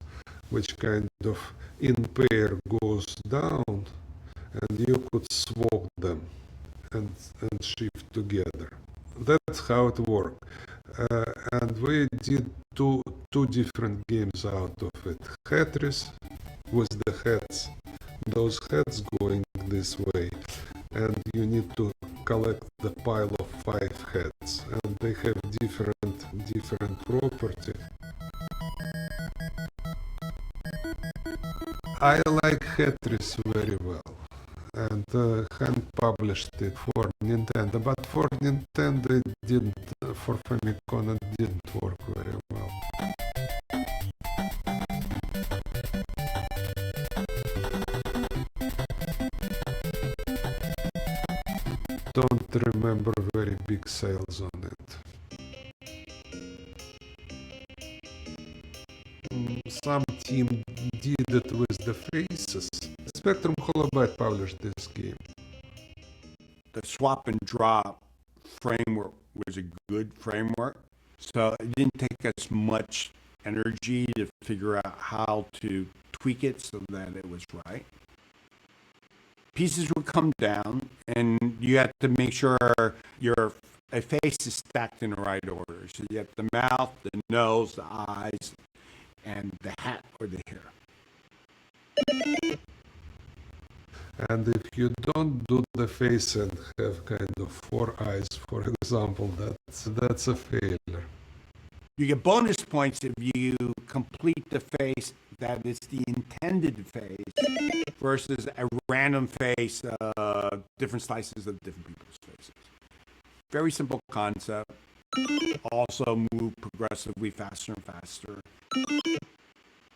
which kind of in pair goes down, and you could swap them and shift together. That's how it worked. And we did two different games out of it. Tetris with the heads, those heads going this way, and you need to collect the pile of 5 heads, and they have different property. I like Tetris very well, and hand published it for Nintendo, but for Nintendo it didn't, for Famicom it didn't work very well. Don't remember very big sales on it. Some team did it with the faces. Spectrum Holobyte published this game. The swap and drop framework was a good framework. So it didn't take us much energy to figure out how to tweak it so that it was right. Pieces would come down, and you have to make sure a face is stacked in the right order. So you have the mouth, the nose, the eyes, and the hat or the hair. And if you don't do the face and have kind of 4 eyes, for example, that's a failure. You get bonus points if you complete the face that is the intended face versus a random face, different slices of different people's faces. Very simple concept. Also move progressively faster and faster.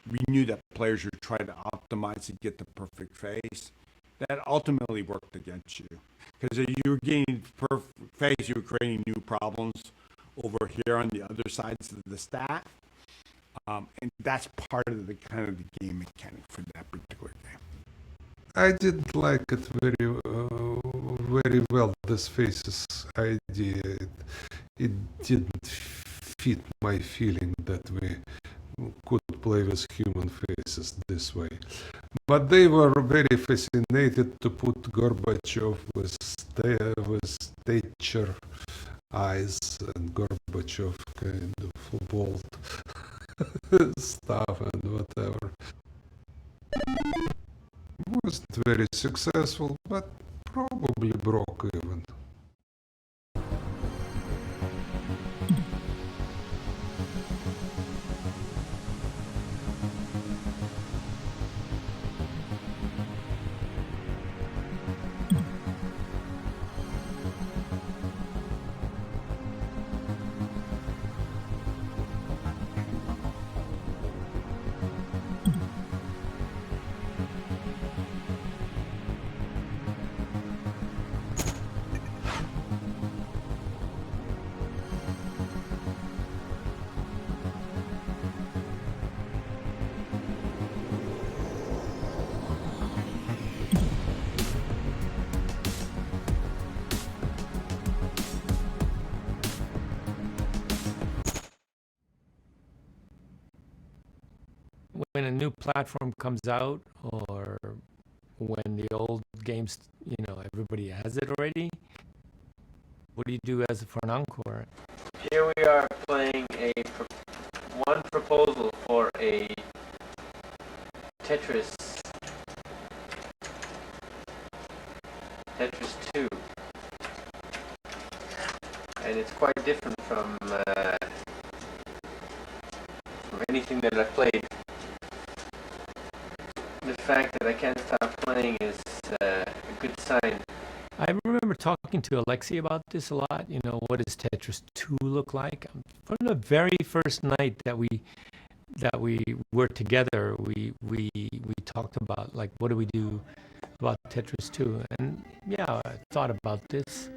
We knew that players would try to optimize to get the perfect face. That ultimately worked against you. Because if you were getting perfect face, you were creating new problems over here on the other sides of the stack. And that's part of the kind of the game mechanic for that particular game. I didn't like it very well, this faces idea. It didn't fit my feeling that we could play with human faces this way. But they were very fascinated to put Gorbachev with Thatcher eyes and Gorbachev kind of bald stuff and whatever. Wasn't very successful, but probably broke even. When a new platform comes out, or when the old games, everybody has it already, what do you do for an encore? Here we are playing one proposal for a Tetris 2, and it's quite different from anything that I've played. The fact that I can't stop playing is a good sign. I remember talking to Alexei about this a lot. What does Tetris 2 look like? From the very first night that we were together, we talked about, like, what do we do about Tetris 2? And yeah, I thought about this.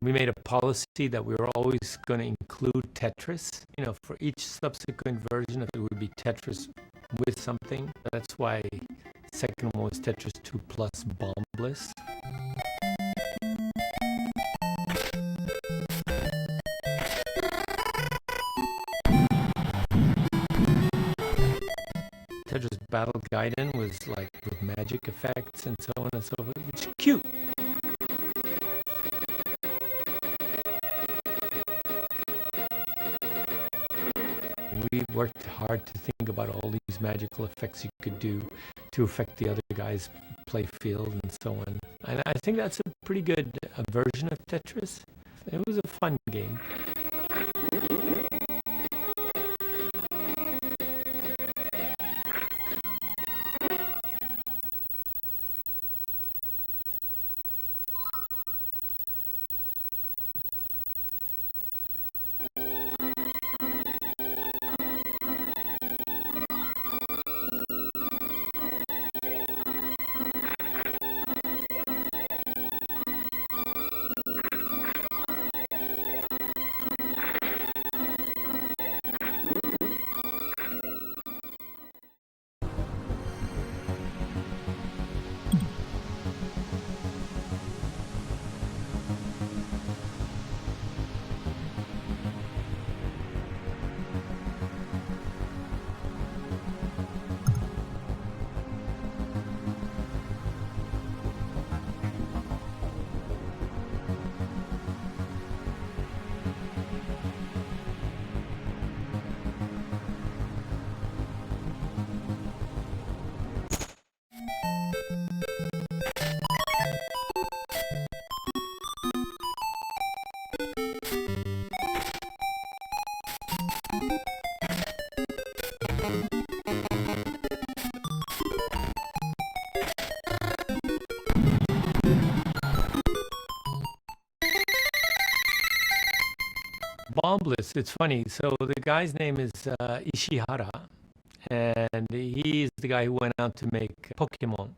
we made a policy that we were always going to include Tetris. For each subsequent version, it would be Tetris with something. That's why second one was Tetris 2 plus Bombless. Tetris Battle Gaiden was like with magic effects and so on and so forth. It's cute. We worked hard to think about all these magical effects you could do to affect the other guy's play field and so on. And I think that's a pretty good version of Tetris. It was a fun game. Bombless, it's funny. So the guy's name is Ishihara, and he's the guy who went out to make Pokemon.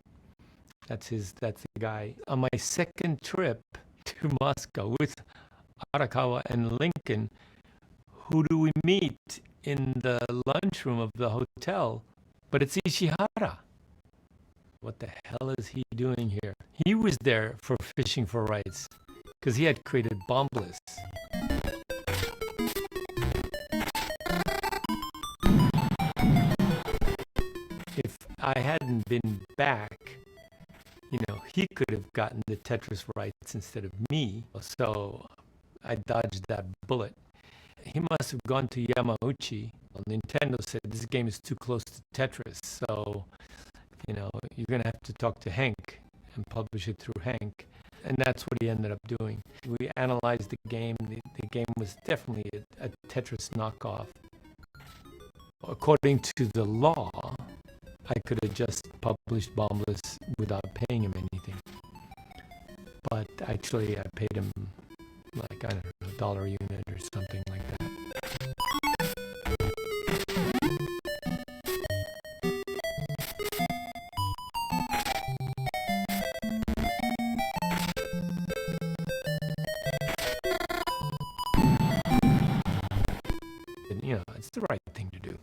That's the guy. On my second trip to Moscow with Arakawa and Lincoln, who do we meet in the lunchroom of the hotel? But it's Ishihara. What the hell is he doing here? He was there for Fishing for Rights because he had created Bombless. If I hadn't been back, he could have gotten the Tetris rights instead of me. So I dodged that bullet. He must have gone to Yamauchi. Well, Nintendo said this game is too close to Tetris, so you're gonna have to talk to Hank and publish it through Hank. And that's what he ended up doing. We analyzed the game. The game was definitely a Tetris knockoff. According to the law, I could have just published Bombless without paying him anything. But actually, I paid him like, I don't know, $1 unit or something like that. And, it's the right thing to do.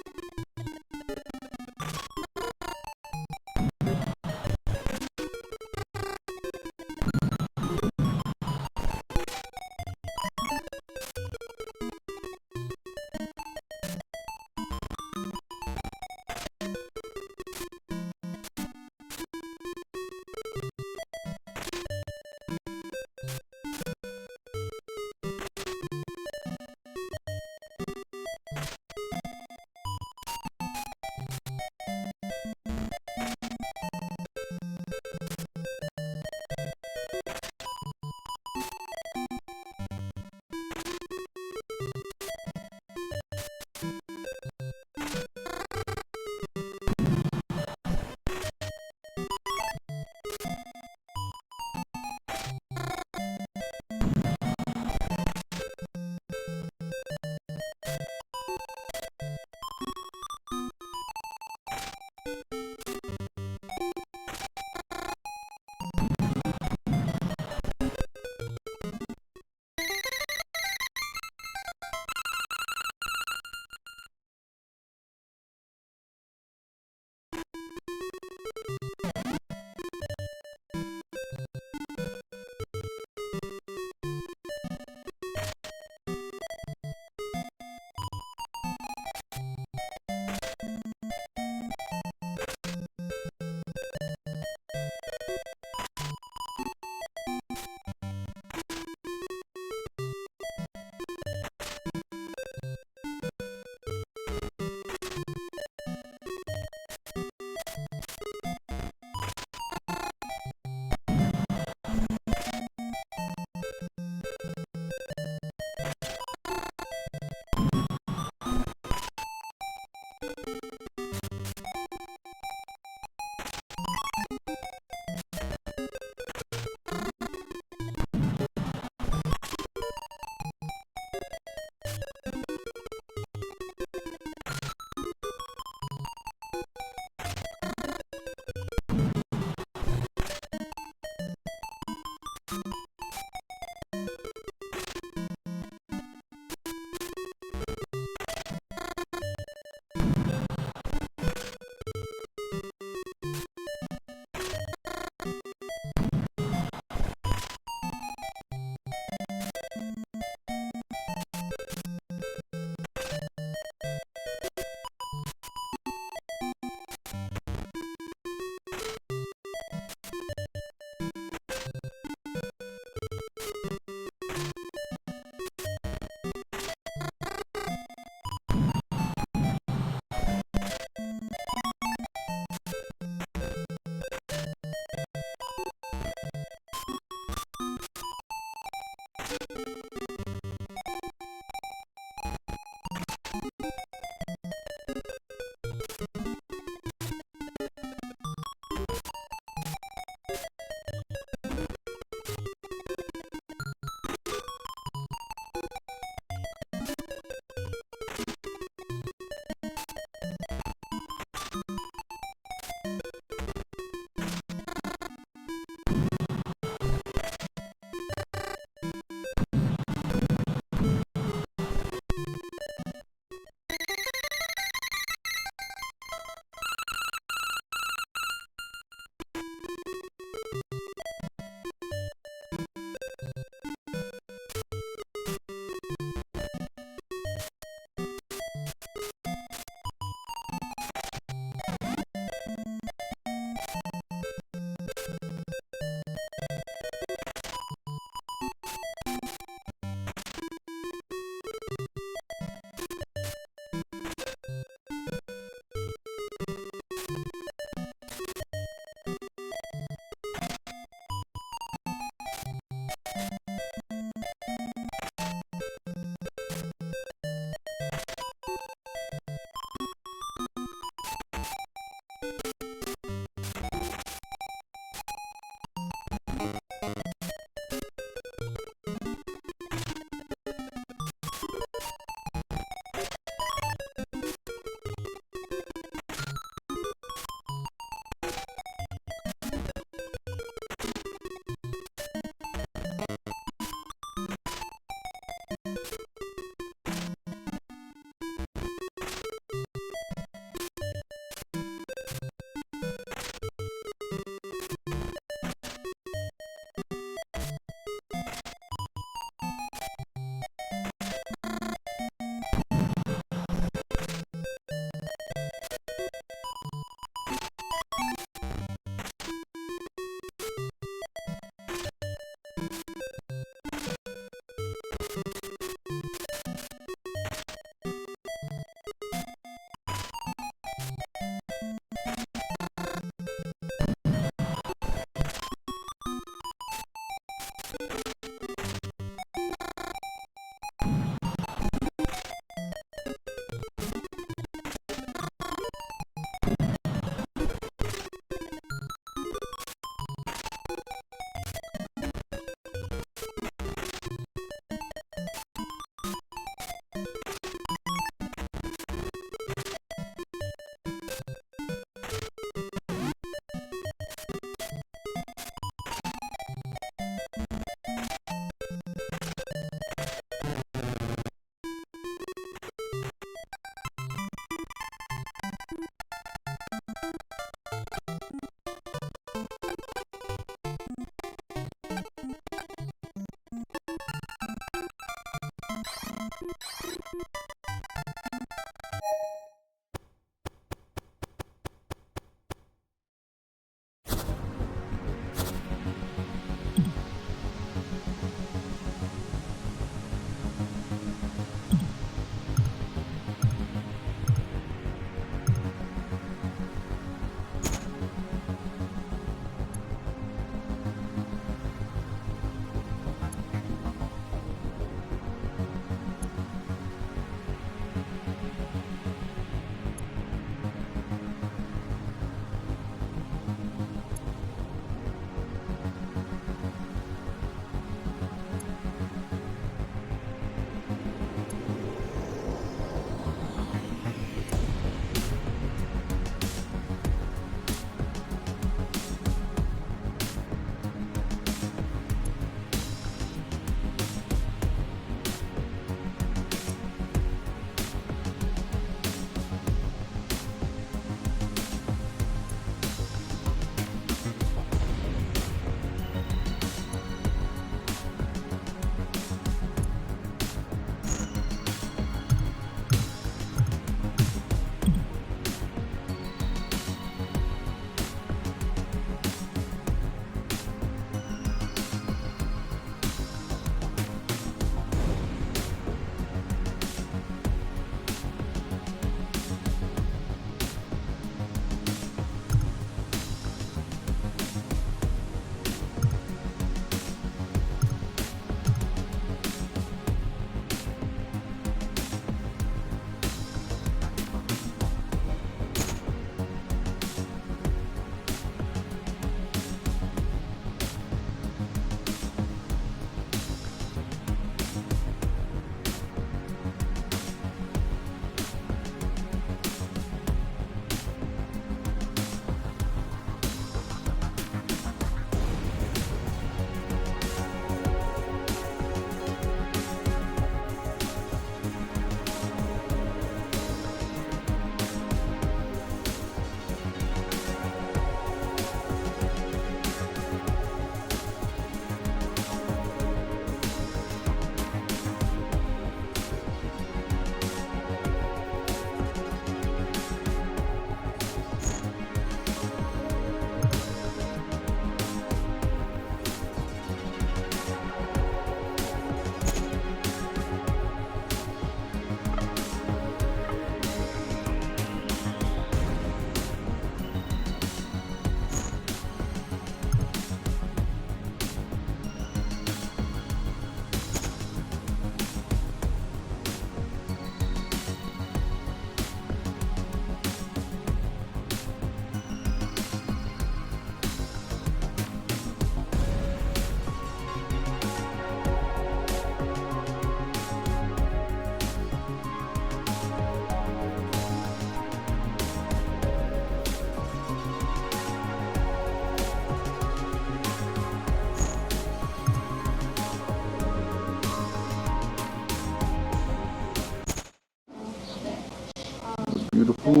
beautiful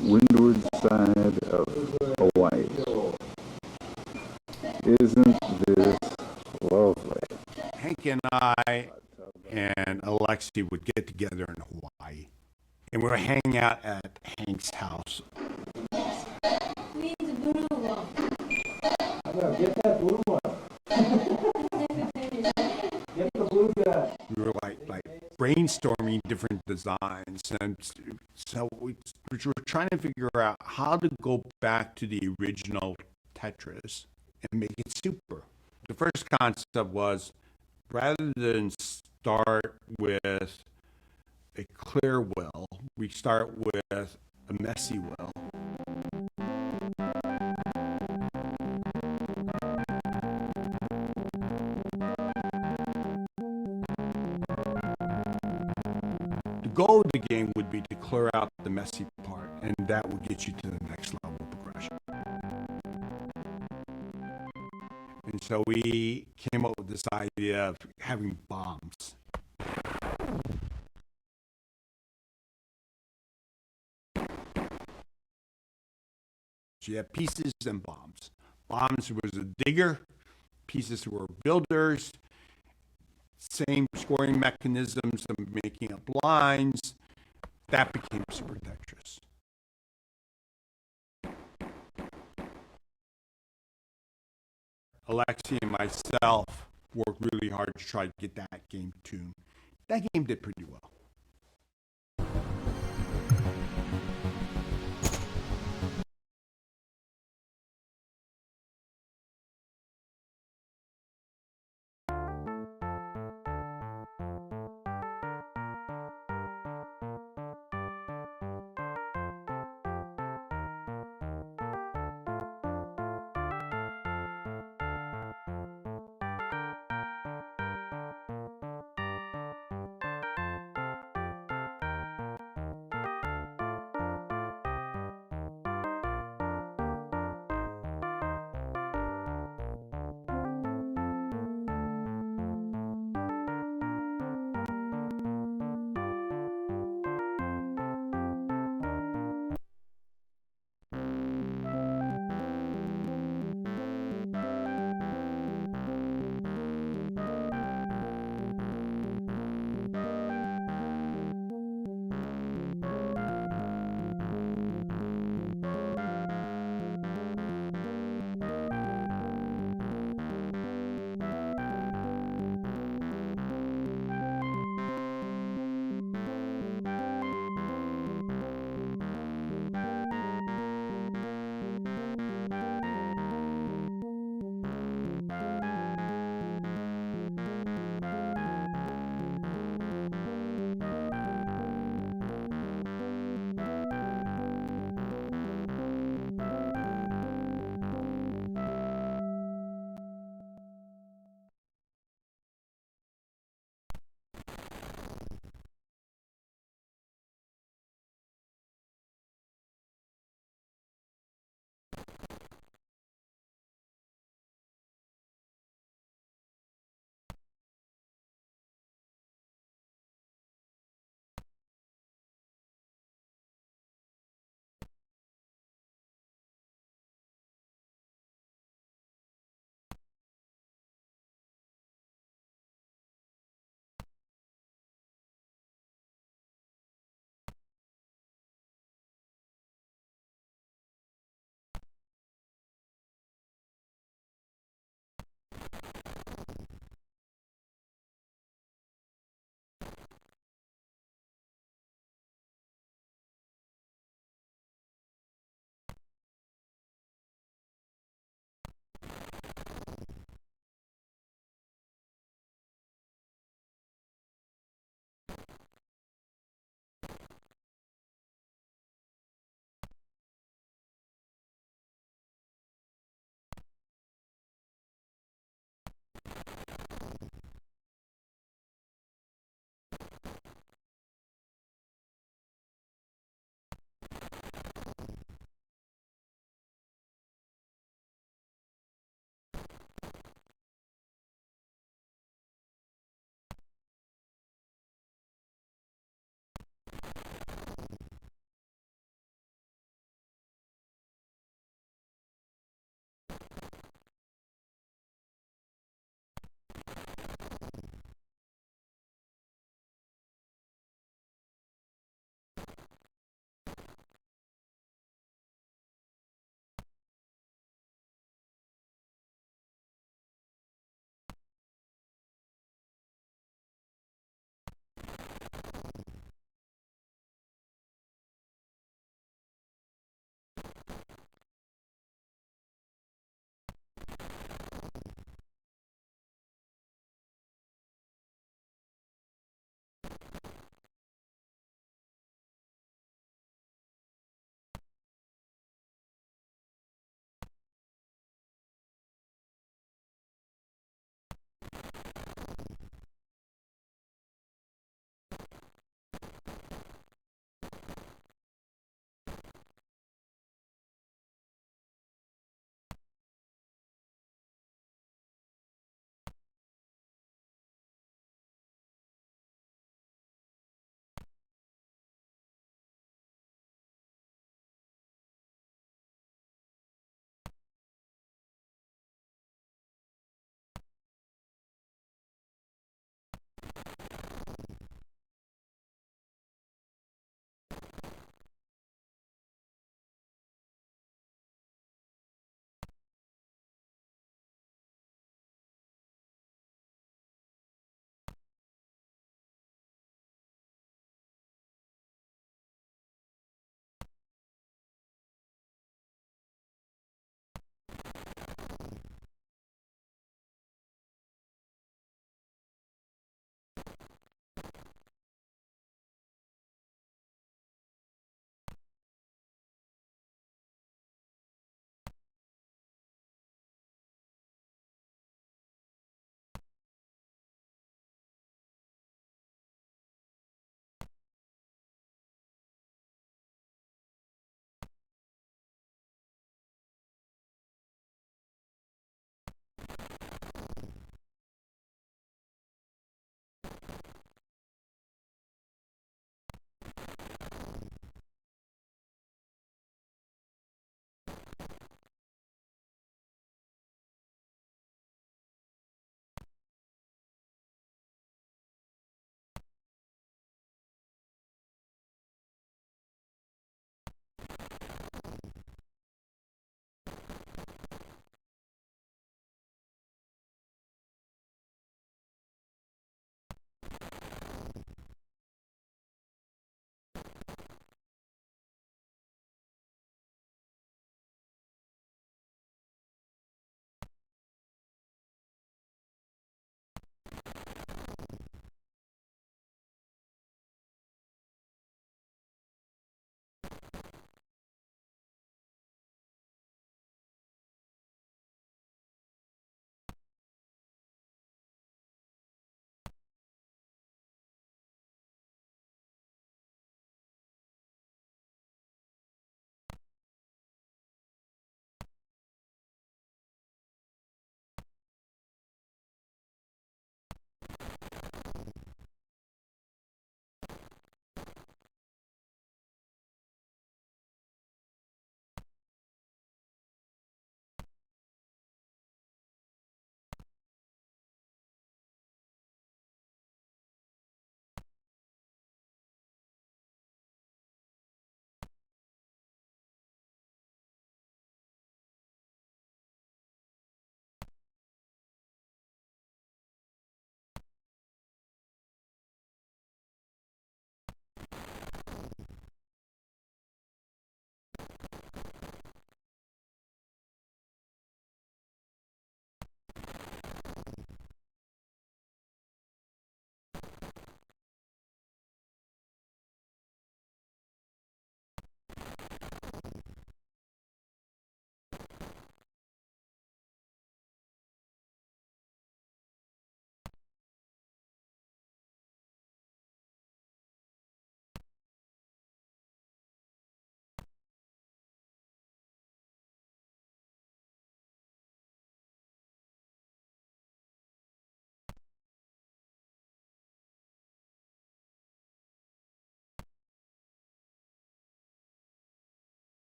windward side of Hawaii. Isn't this lovely? Hank and I and Alexi would get together in Hawaii, and we would hang out at Hank's house. We were like brainstorming different designs, and so we were trying to figure out how to go back to the original Tetris and make it super. The first concept was, rather than start with a clear well, we start with a messy well. The goal of the game would be to clear out the messy part, and that would get you to the next level of progression. And so we came up with this idea of having bombs. So you have pieces and bombs. Bombs was a digger, pieces were builders, same scoring mechanisms of making up lines. That became Super Tetris. Alexi and myself worked really hard to try to get that game tuned. That game did pretty well.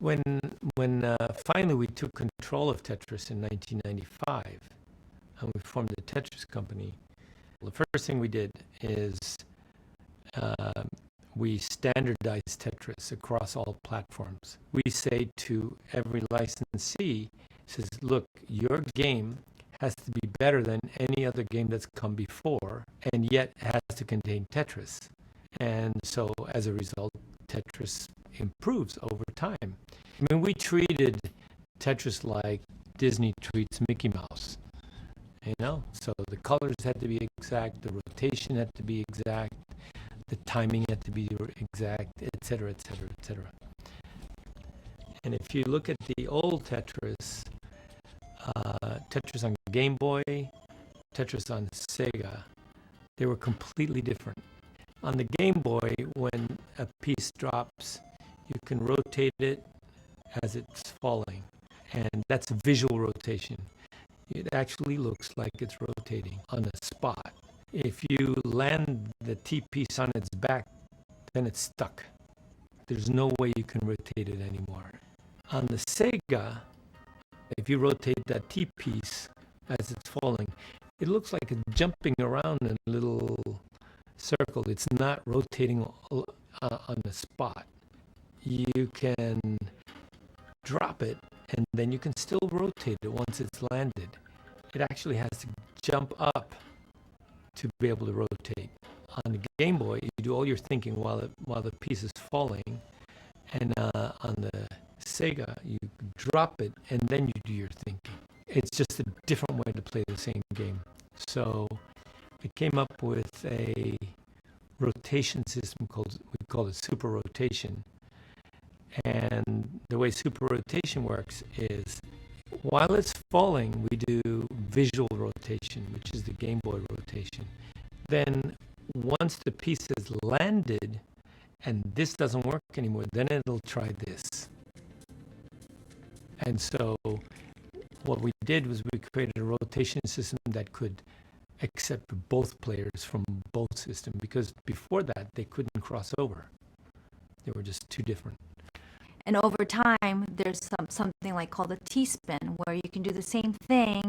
when finally we took control of Tetris in 1995, and we formed the Tetris company, the first thing we did is we standardized Tetris across all platforms. We say to every licensee, says, look, your game has to be better than any other game that's come before, and yet has to contain Tetris. And so as a result, Tetris improves over time. I mean, we treated Tetris like Disney treats Mickey Mouse. You know, so the colors had to be exact, the rotation had to be exact, the timing had to be exact, etc., etc., etc. And if you look at the old Tetris, Tetris on Game Boy, Tetris on Sega, they were completely different. On the Game Boy, when a piece drops, you can rotate it as it's falling, and that's visual rotation. It actually looks like it's rotating on the spot. If you land the T-piece on its back, then it's stuck. There's no way you can rotate it anymore. On the Sega, if you rotate that T-piece as it's falling, it looks like it's jumping around in a little circle. It's not rotating on the spot. You can drop it, and then you can still rotate it once it's landed. It actually has to jump up to be able to rotate. On the Game Boy, you do all your thinking while the piece is falling, and on the Sega, you drop it and then you do your thinking. It's just a different way to play the same game. So I came up with a rotation system we call it super rotation. And the way super rotation works is while it's falling, we do visual rotation, which is the Game Boy rotation. Then once the piece has landed and this doesn't work anymore, then it'll try this. And so what we did was we created a rotation system that could accept both players from both systems, because before that they couldn't cross over. They were just too different. And over time, there's something like called a T-spin, where you can do the same thing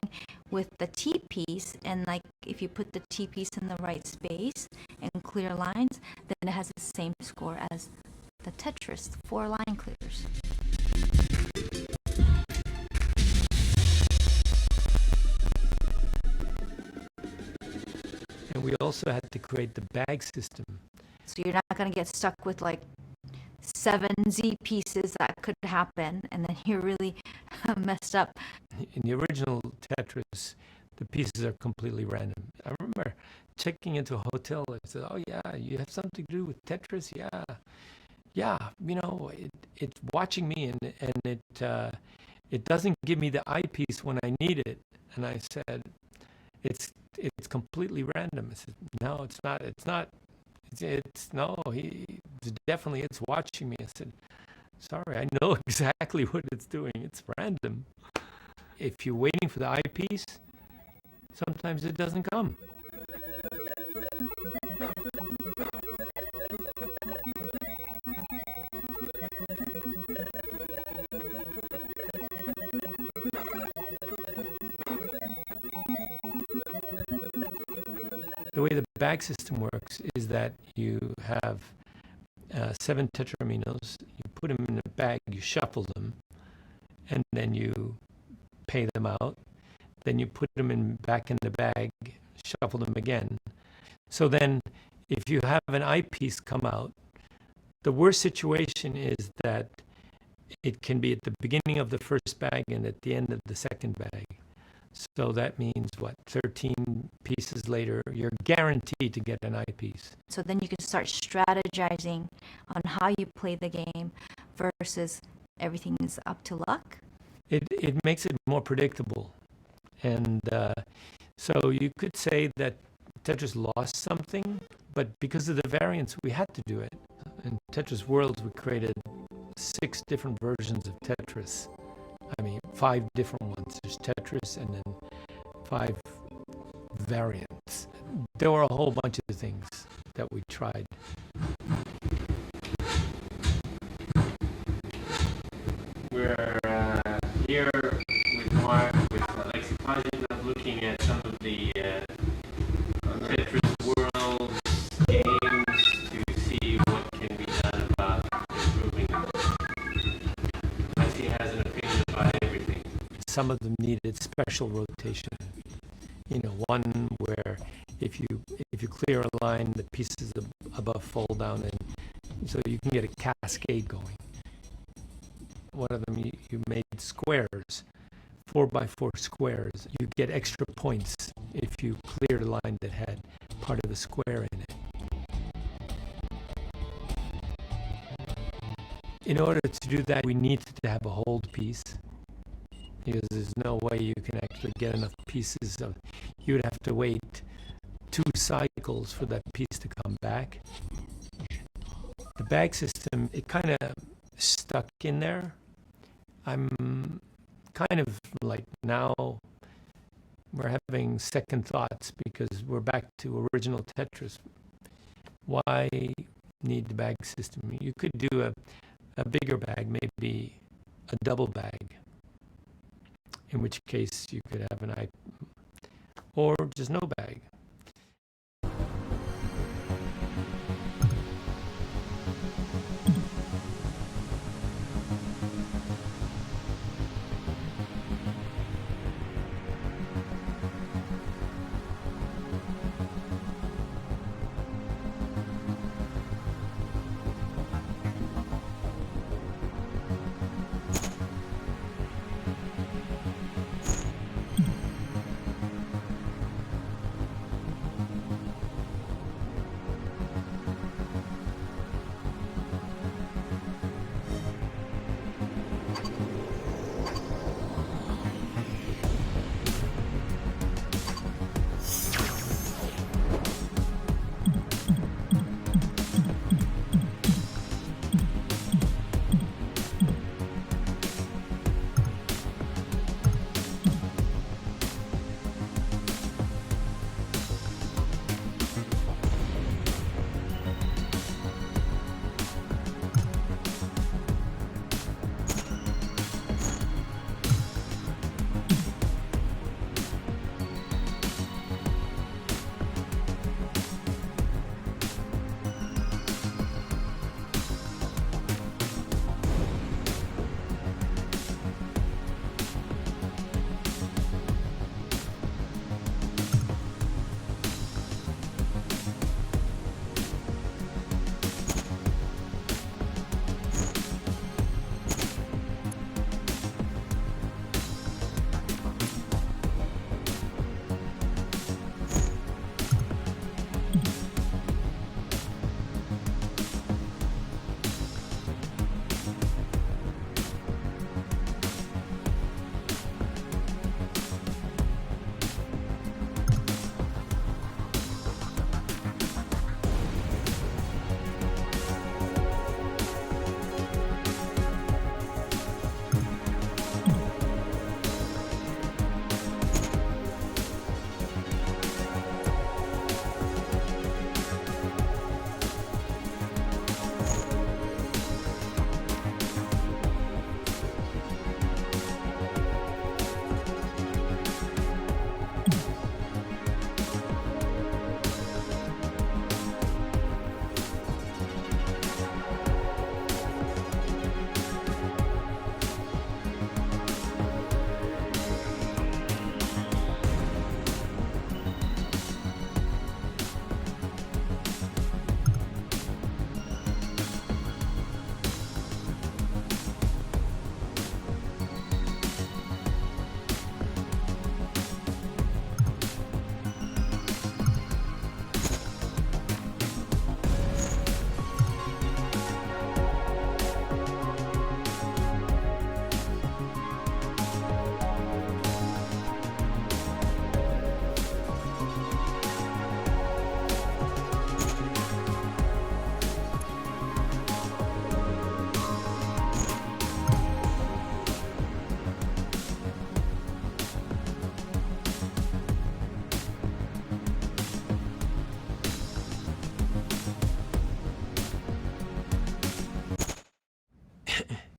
with the T-piece, and like if you put the T-piece in the right space and clear lines, then it has the same score as the Tetris, 4 line clears. And we also had to create the bag system. So you're not going to get stuck with like 7 Z pieces. That could happen, and then you're really messed up. In the original Tetris, the pieces are completely random. I remember checking into a hotel and said, "Oh yeah, you have something to do with Tetris? Yeah. You know, it's watching me, and it doesn't give me the eyepiece when I need it." And I said, "It's completely random." I said, "No, it's not. It's watching me." I said, "Sorry, I know exactly what it's doing. It's random." If you're waiting for the eyepiece, sometimes it doesn't come. The way the bag system works is that you have 7 tetraminos, you put them in a bag, you shuffle them, and then you pay them out. Then you put them back in the bag, shuffle them again. So then if you have an eyepiece come out, the worst situation is that it can be at the beginning of the first bag and at the end of the second bag. So that means, 13 pieces later, you're guaranteed to get an eyepiece. So then you can start strategizing on how you play the game versus everything is up to luck. It makes it more predictable. And so you could say that Tetris lost something, but because of the variants, we had to do it. In Tetris Worlds, we created 6 different versions of Tetris. 5 different ones. There's Tetris and then 5 variants. There were a whole bunch of things that we tried. some of them needed special rotation. You know, one where if you clear a line, the pieces above fall down, and so you can get a cascade going. One of them you made squares, 4x4 squares. You get extra points if you cleared a line that had part of the square in it. In order to do that, we need to have a hold piece, because there's no way you can actually get enough pieces of. You would have to wait 2 cycles for that piece to come back. The bag system, it kind of stuck in there. I'm kind of like, now we're having second thoughts because we're back to original Tetris. Why need the bag system? You could do a bigger bag, maybe a double bag, in which case you could have an or just no bag.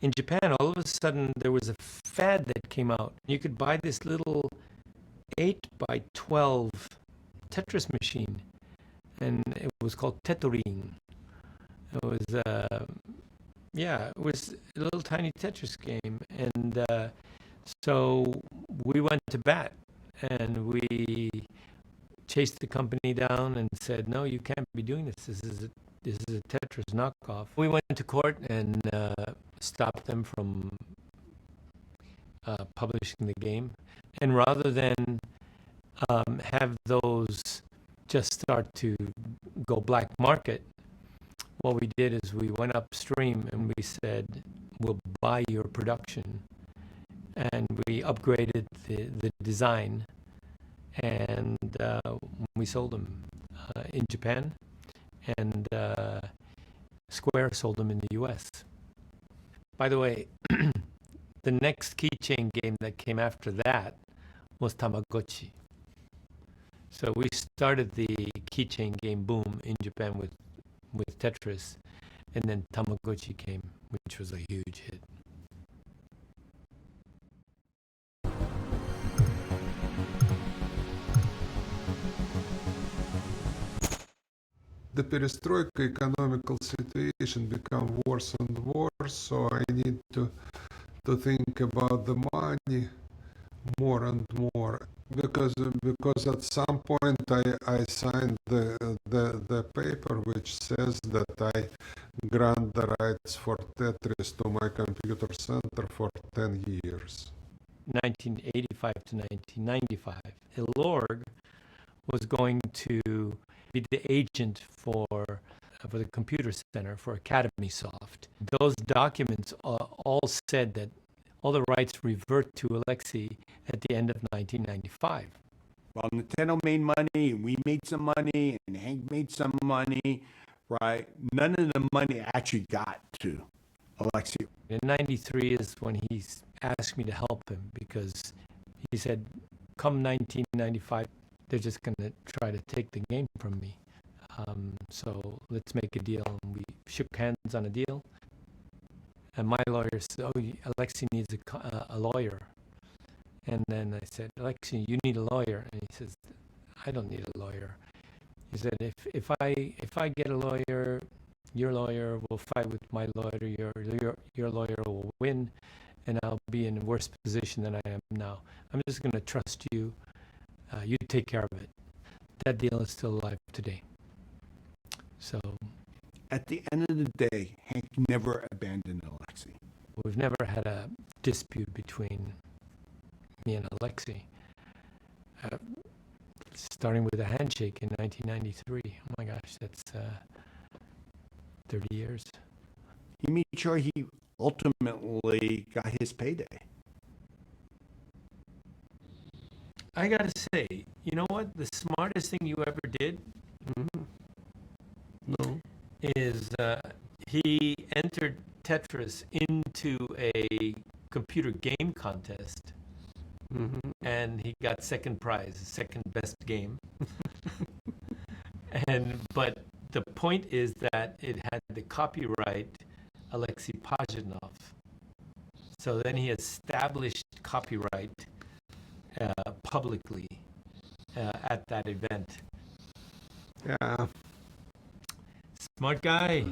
In Japan, all of a sudden, there was a fad that came out. You could buy this little 8x12 Tetris machine, and it was called Tetrin. It was, it was a little tiny Tetris game, and So we went to bat and we chased the company down and said, no, you can't be doing this. This is a Tetris knockoff. We went to court and stopped them from publishing the game. And rather than have those just start to go black market, what we did is we went upstream and we said, we'll buy your production. And we upgraded the design, and we sold them in Japan, and Square sold them in the US. By the way, the next keychain game that came after that was Tamagotchi. So we started the keychain game boom in Japan with Tetris, and then Tamagotchi came, which was a huge hit. The perestroika economical situation become worse and worse, so I need to think about the money more and more, because at some point I signed the paper which says that I grant the rights for Tetris to my computer center for 10 years. 1985 to 1995. Elorg was going to be the agent for the computer center for Academy Soft. Those documents all said that all the rights revert to Alexei at the end of 1995. Well, Nintendo made money, we made some money, and Hank made some money, right? None of the money actually got to Alexei. In 93 is when he asked me to help him, because he said, come 1995, they're just going to try to take the game from me. So let's make a deal. And we shook hands on a deal. And my lawyer said, oh, Alexei needs a lawyer. And then I said, Alexei, you need a lawyer. And he says, I don't need a lawyer. He said, if I get a lawyer, your lawyer will fight with my lawyer, your lawyer will win, and I'll be in a worse position than I am now. I'm just going to trust you. You take care of it. That deal is still alive today. So at the end of the day, Hank never abandoned Alexei. We've never had a dispute between me and Alexei. Starting with a handshake in 1993. Oh my gosh, that's 30 years. He made sure he ultimately got his payday. I gotta say, you know what? The smartest thing you ever did is he entered Tetris into a computer game contest, and he got second prize, second best game. But the point is that it had the copyright Alexei Pajitnov. So then he established copyright publicly at that event. Yeah. Smart guy.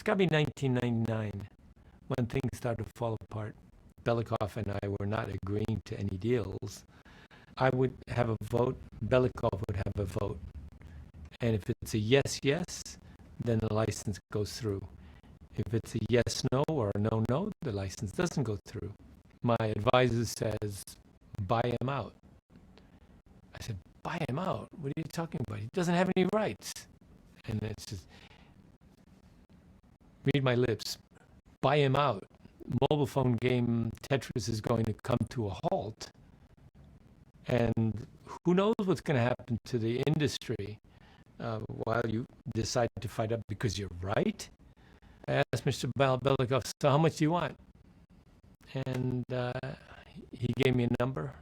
got to be 1999 when things started to fall apart. Belikov and I were not agreeing to any deals. I would have a vote, Belikov would have a vote. And if it's a yes, yes, then the license goes through. If it's a yes, no, or a no, no, the license doesn't go through. My advisor says, buy him out. I said, buy him out? What are you talking about? He doesn't have any rights. And it's just, read my lips, buy him out. Mobile phone game Tetris is going to come to a halt. And who knows what's going to happen to the industry while you decide to fight up because you're right. I asked Mr. Belikov, so how much do you want? And he gave me a number,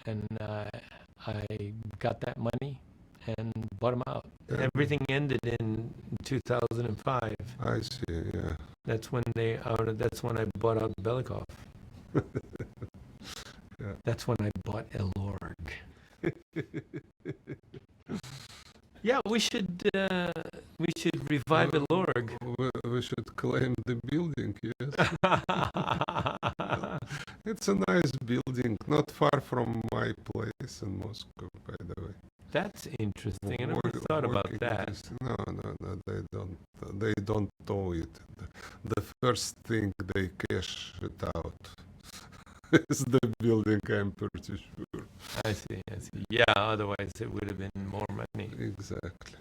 and I got that money and bought him out. Everything ended in 2005. I see, yeah. That's when that's when I bought out Belikov. Yeah. That's when I bought Elorg. Yeah, we should revive Elorg. We should claim the building, yes. It's a nice building, not far from my place in Moscow, by the way. That's interesting. I never thought about that. No, they don't owe it. The first thing they cash it out is the building, I'm pretty sure. I see. Yeah, otherwise it would have been more money. Exactly.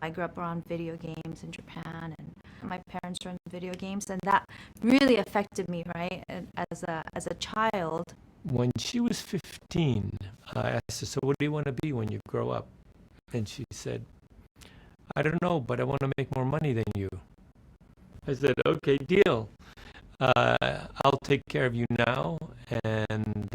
I grew up around video games in Japan, and my parents are in video games, and that really affected me, right? And as a child. When she was 15, I asked her, "So what do you want to be when you grow up?" And she said, "I don't know, but I want to make more money than you." I said, "Okay, deal. I'll take care of you now, and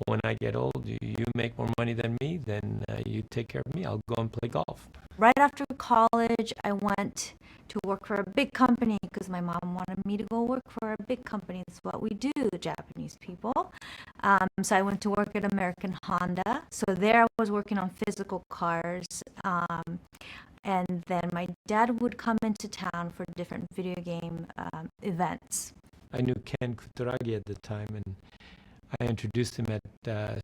when I get old, you make more money than me, then you take care of me. I'll go and play golf." Right after college, I went to work for a big company because my mom wanted me to go work for a big company. That's what we do, Japanese people. So I went to work at American Honda. So there I was working on physical cars. And then my dad would come into town for different video game events. I knew Ken Kutaragi at the time, and I introduced him at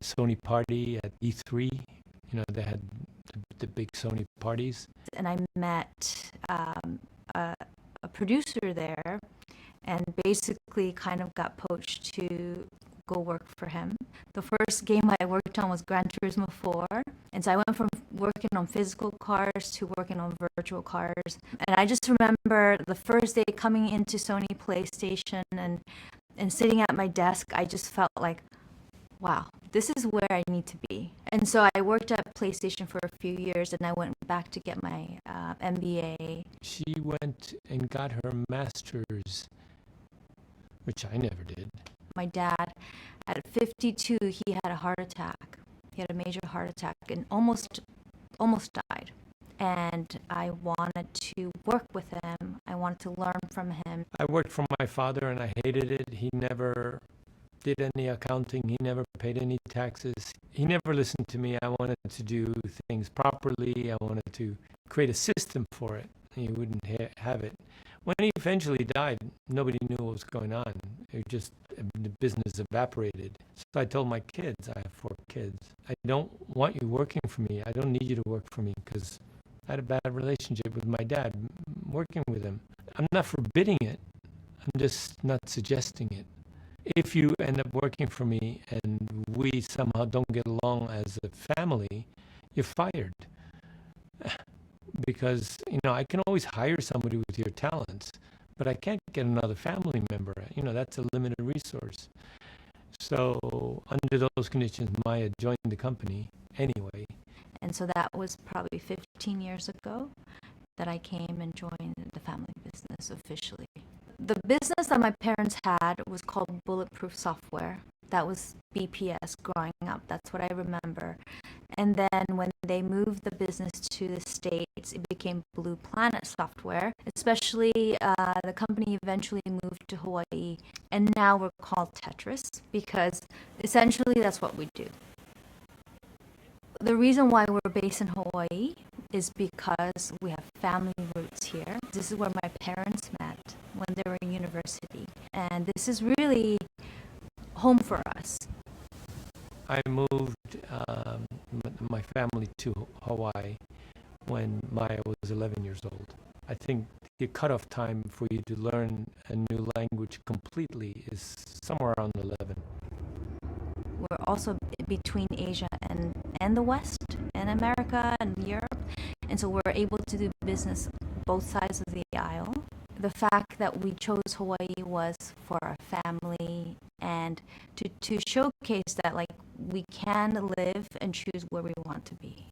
Sony party at E3. You know, they had the big Sony parties. And I met a producer there, and basically kind of got poached to go work for him. The first game I worked on was Gran Turismo 4. And so I went from working on physical cars to working on virtual cars. And I just remember the first day coming into Sony PlayStation and sitting at my desk, I just felt like, wow, this is where I need to be. And so I worked at PlayStation for a few years, and I went back to get my MBA. She went and got her master's, which I never did. My dad, at 52, he had a heart attack. He had a major heart attack and almost died. And I wanted to work with him. I wanted to learn from him. I worked for my father, and I hated it. He never did any accounting. He never paid any taxes. He never listened to me. I wanted to do things properly. I wanted to create a system for it. He wouldn't have it. When he eventually died, nobody knew what was going on. It just, the business evaporated. So I told my kids, I have 4 kids, I don't want you working for me. I don't need you to work for me, because I had a bad relationship with my dad working with him. I'm not forbidding it. I'm just not suggesting it. If you end up working for me and we somehow don't get along as a family, you're fired. Because, you know, I can always hire somebody with your talents, but I can't get another family member. You know, that's a limited resource. So under those conditions, Maya joined the company anyway. And so that was probably 15 years ago that I came and joined the family business officially. The business that my parents had was called Bulletproof Software. That was BPS growing up. That's what I remember. And then when they moved the business to the States, it became Blue Planet Software. Especially the company eventually moved to Hawaii. And now we're called TETRIS because essentially that's what we do. The reason why we're based in Hawaii is because we have family roots here. This is where my parents met when they were in university. And this is really home for us. I moved my family to Hawaii when Maya was 11 years old. I think the cutoff time for you to learn a new language completely is somewhere around 11. We're also between Asia and the West, and America and Europe. And so we're able to do business both sides of the aisle. The fact that we chose Hawaii was for our family and to showcase that like we can live and choose where we want to be.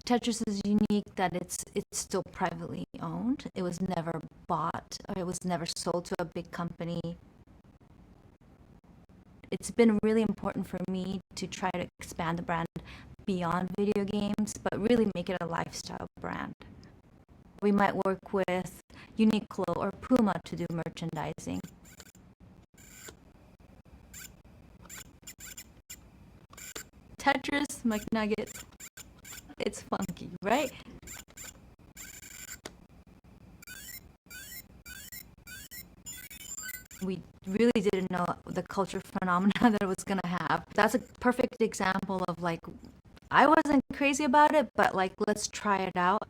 Tetris is unique that it's still privately owned. It was never bought or it was never sold to a big company. It's been really important for me to try to expand the brand beyond video games, but really make it a lifestyle brand. We might work with Uniqlo or Puma to do merchandising. Tetris McNuggets. It's funky, right? We really didn't know the culture phenomena that it was gonna have. That's a perfect example of like, I wasn't crazy about it, but like, let's try it out.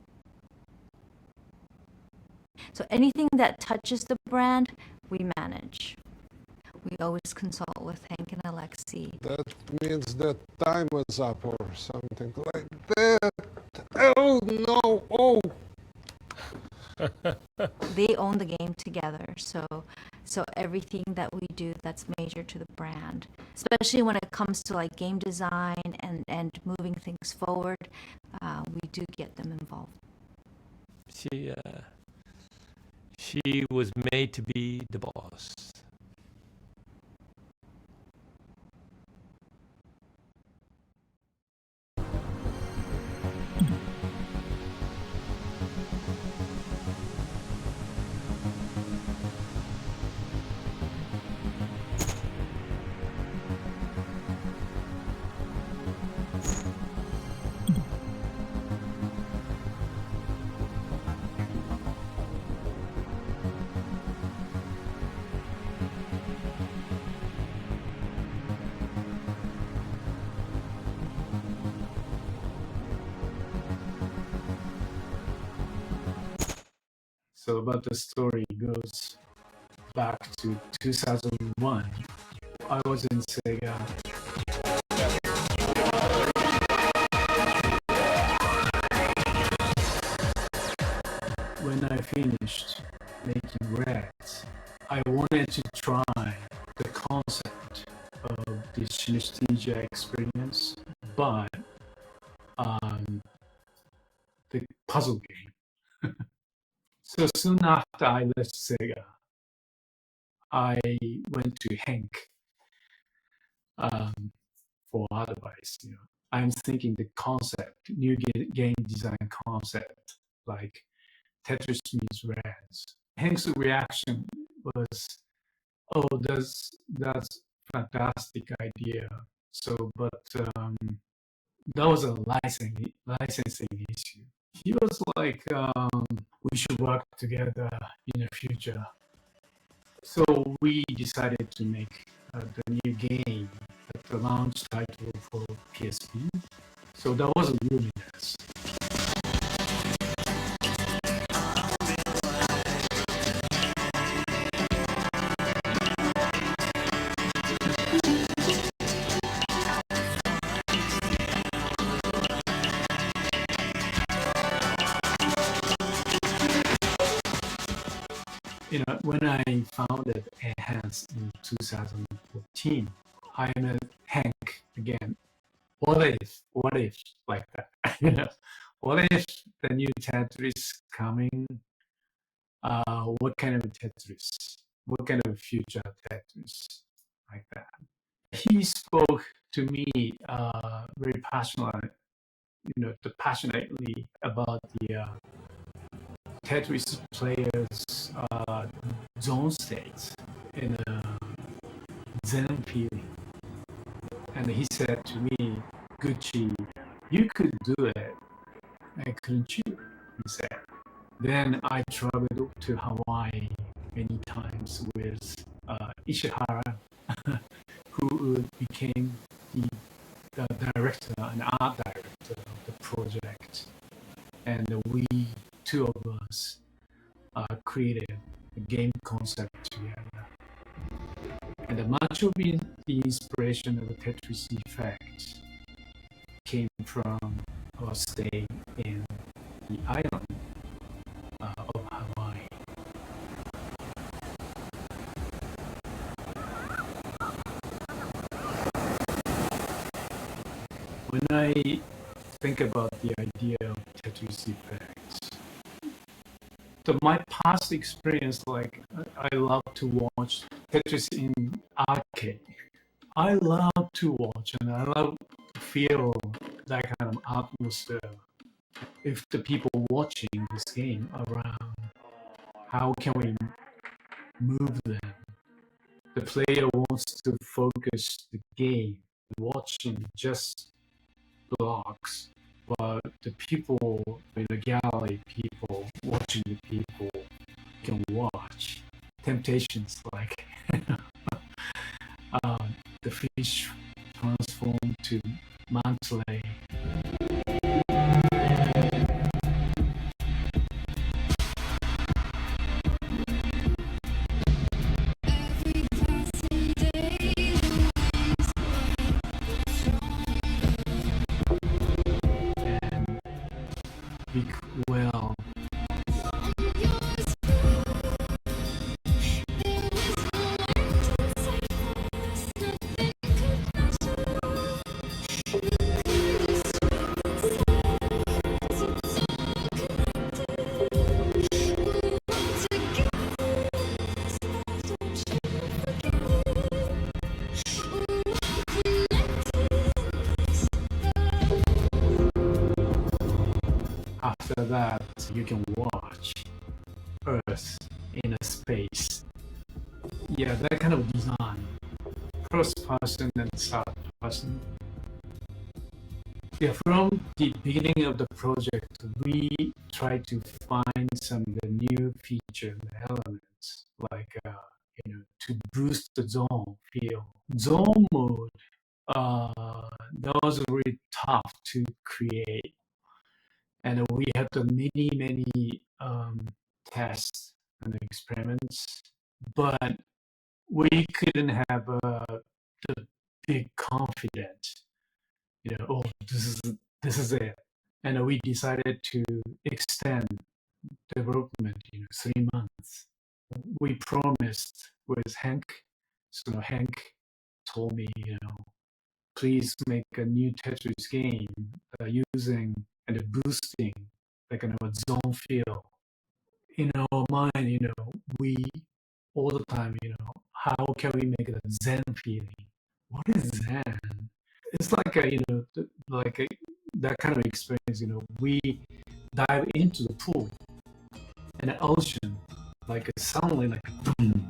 So anything that touches the brand, we manage. We always consult with Hank and Alexi. That means that time was up or something like that. Oh, no, oh. They own the game together, so everything that we do that's major to the brand, especially when it comes to like game design and moving things forward, we do get them involved. She was made to be the boss. So about the story goes back to 2001. I was in Sega. When I finished making Reds, I wanted to try the concept of the synesthesia experience, but the puzzle game. So soon after I left Sega, I went to Hank for advice. I'm thinking the concept, new game design concept, like Tetris meets Reds. Hank's reaction was, "Oh, that's fantastic idea." So, but that was a licensing issue. He was like, "We should work together in the future." So we decided to make the new game, the launch title for PSP. So that was Luminous. When I founded Enhance in 2014, I met Hank again. What if like that? What if the new Tetris coming? What kind of Tetris? What kind of future Tetris? Like that. He spoke to me very passionately about the Tetris players' zone states in a Zen feeling. And he said to me, "Gucci, you could do it, couldn't you?" He said. Then I traveled to Hawaii many times with Ishihara, who became the director and art director of the project. And we, two of us, created a game concept together. And much of the inspiration of the Tetris effect came from our stay in the island of Hawaii. When I think about the idea of Tetris effects, my past experience, like I love to watch Tetris in arcade. I love to watch and I love to feel that kind of atmosphere. If the people watching this game around, how can we move them? The player wants to focus the game, watching just blocks, but the people in the gallery, people watching the people can watch. Temptations like the fish transformed to mantle. well. After that, you can watch Earth in a space. Yeah, that kind of design. First person and third person. Yeah, from the beginning of the project, we try to find some of the new feature elements, like to boost the zone feel. Zone mode, that was really tough to create, and we had the many tests and experiments, but we couldn't have the big confidence. Oh, this is it, and we decided to extend development 3 months. We promised with Hank, so Hank told me, please make a new Tetris game using and boosting like kind of a zone feel. In our mind, we all the time, how can we make it a Zen feeling? What is Zen? It's like that kind of experience. We dive into the pool and the ocean, like suddenly, like boom.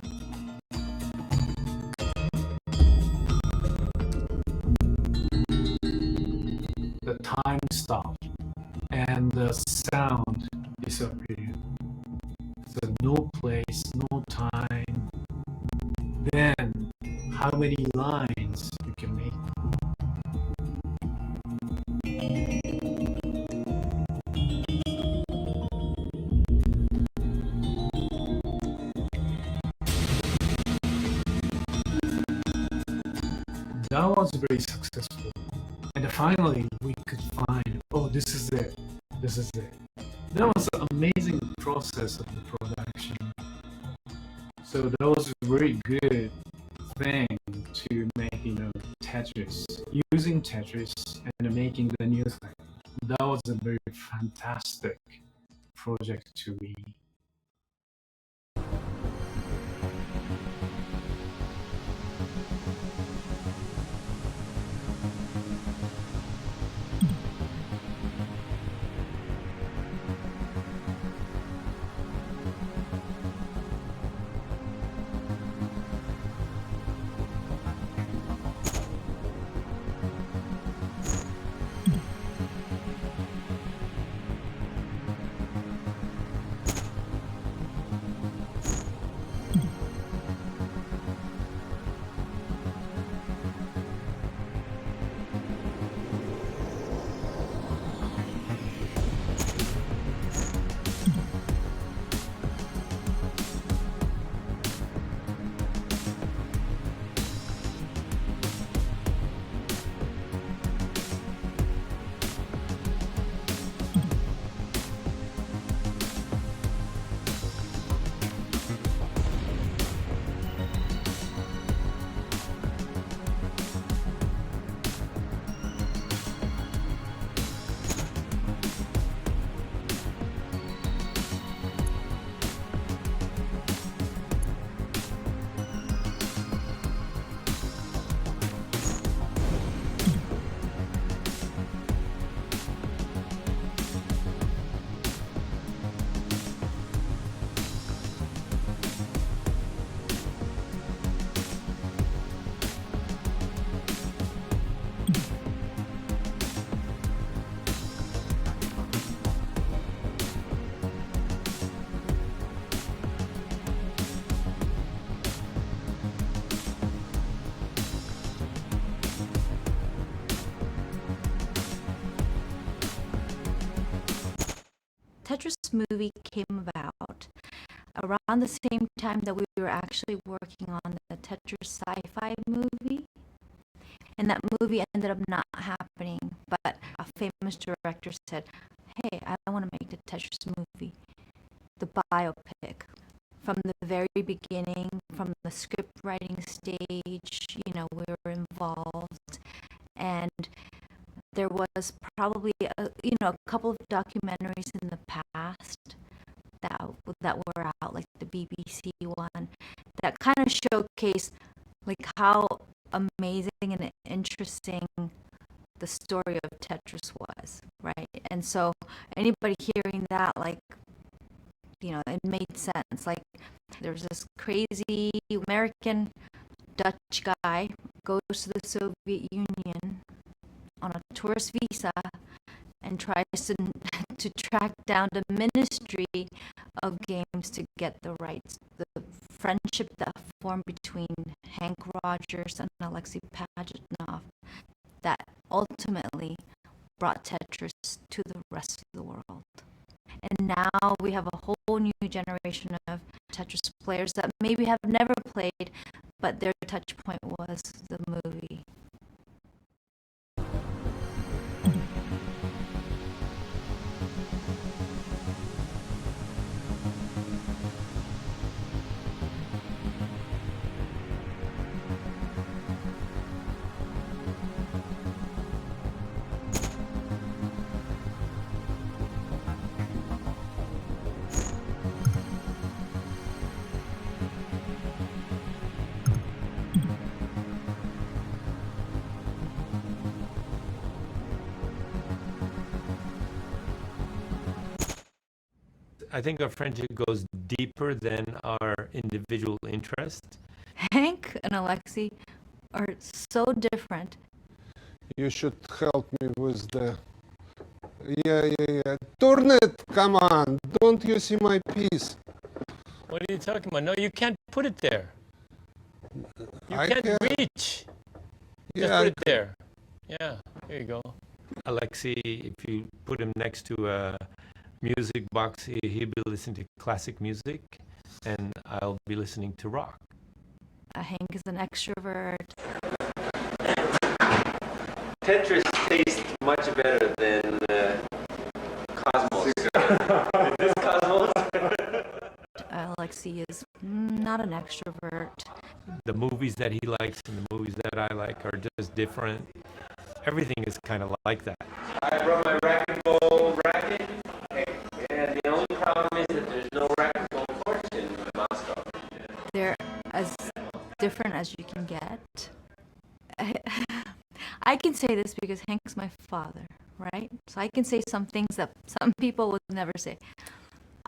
The time stops and the sound disappears. So no place, no time. Then, how many lines you can make? That was very successful. And finally, we could find, oh, this is it. This is it. That was an amazing process of the production. So that was a very good thing to make, Tetris, using Tetris and making the new thing. That was a very fantastic project to me. Tetris movie came about around the same time that we were actually working on the Tetris sci-fi movie. And that movie ended up not happening, but a famous director said, hey, I want to Tetris movie, the biopic. From the very beginning, from the script writing stage, we were involved, and there was probably a couple of documentaries in the past that were out, like the BBC one, that kind of showcase like how amazing and interesting the story of Tetris was, right? And so anybody hearing that, like, it made sense. Like, there's this crazy American Dutch guy goes to the Soviet Union on a tourist visa and tries to track down the Ministry of Games to get the rights. The friendship that formed between Hank Rogers and Alexei Pajitnov that ultimately brought Tetris to the rest of the world. And now we have a whole new generation of Tetris players that maybe have never played, but their touch point was the movie. I think our friendship goes deeper than our individual interests. Hank and Alexei are so different. You should help me with the... Yeah. Turn it, come on. Don't you see my piece? What are you talking about? No, you can't put it there. You I can't can. reach. Just Yeah, put it there. Yeah, there you go. Alexei, if you put him next to a music box, he'll be listening to classic music, and I'll be listening to rock. Hank is an extrovert. Tetris tastes much better than Cosmos. This Cosmos? Alexei is not an extrovert. The movies that he likes and the movies that I like are just different. Everything is kind of like that. I brought my racquetball racket, and the only problem is that there's no racquetball courts in Moscow. They're as different as you can get. I can say this because Hank's my father, right? So I can say some things that some people would never say.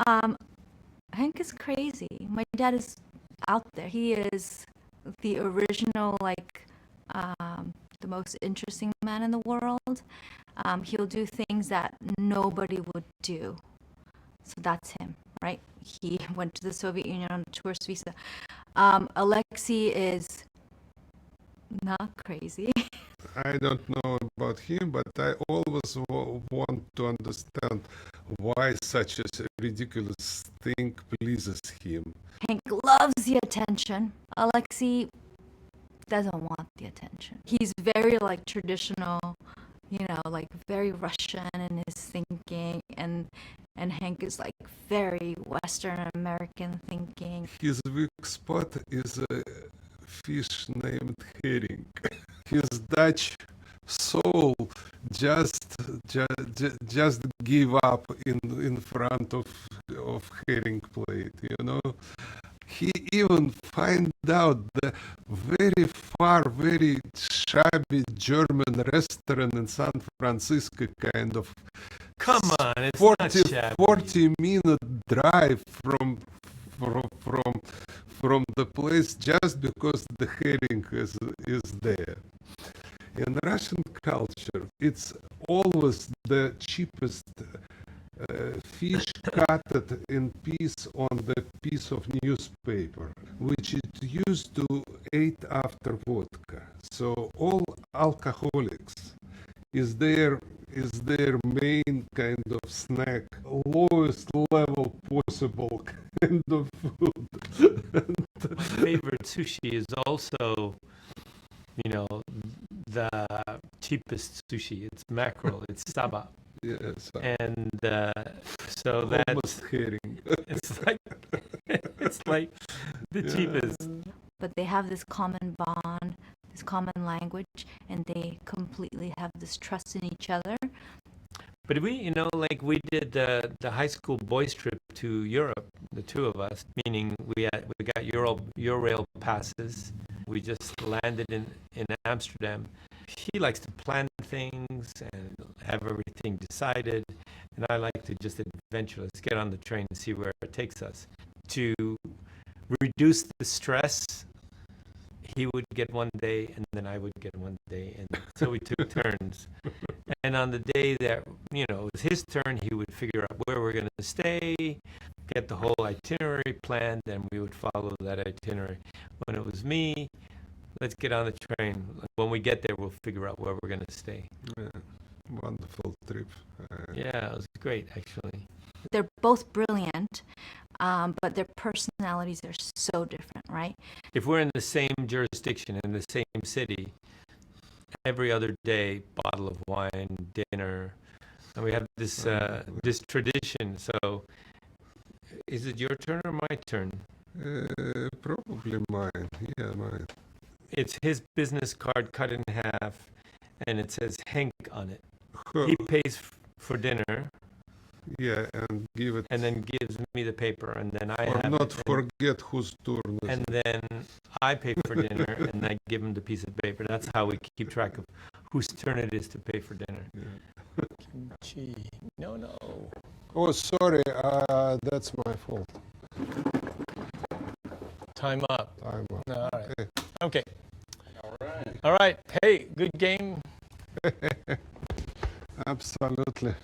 Hank is crazy. My dad is out there. He is the original, the most interesting man in the world. He'll do things that nobody would do. So that's him, right? He went to the Soviet Union on a tourist visa. Alexei is not crazy. I don't know about him, but I always want to understand why such a ridiculous thing pleases him. Hank loves the attention. Alexei doesn't want the attention. He's very traditional, very Russian in his thinking, and Hank is very Western American thinking. His weak spot is a fish named herring. His Dutch soul just give up in front of herring plate, He even find out the very very shabby German restaurant in San Francisco, kind of. Come on, it's 40, not shabby. 40-minute drive from the place just because the herring is there. In Russian culture, it's always the cheapest fish cut in piece on the piece of newspaper, which it used to eat after vodka. So all alcoholics is their main kind of snack, lowest level possible kind of food. My favorite sushi is also, the cheapest sushi. It's mackerel. It's saba. Yes, And so that's almost hearing. it's like it's like the cheapest. But they have this common bond, this common language, and they completely have this trust in each other. But like we did the high school boys trip to Europe, the two of us, meaning we got Eurail passes. We just landed in Amsterdam. He likes to plan things and have everything decided, and I like to just adventure. Let's get on the train and see where it takes us. To reduce the stress, he would get one day, and then I would get one day, and so we took turns. And on the day that it was his turn, he would figure out where we're going to stay, get the whole itinerary planned, and we would follow that itinerary. When it was me, let's get on the train. When we get there, we'll figure out where we're going to stay. Yeah, wonderful trip. Yeah, it was great, actually. They're both brilliant, but their personalities are so different, right? If we're in the same jurisdiction, in the same city, every other day, bottle of wine, dinner, and we have this this tradition. So, is it your turn or my turn? Probably mine. Yeah, mine. It's his business card cut in half, and it says Henk on it. Huh. He pays for dinner, Yeah, and give it. and then gives me the paper, and then I Or have not it, forget whose turn is and then I pay for dinner, and I give him the piece of paper. That's how we keep track of whose turn it is to pay for dinner. Yeah. Kimchi. No. Oh, sorry. That's my fault. Time up. I'm All right. Okay. Okay. All right. Hey, good game. Absolutely.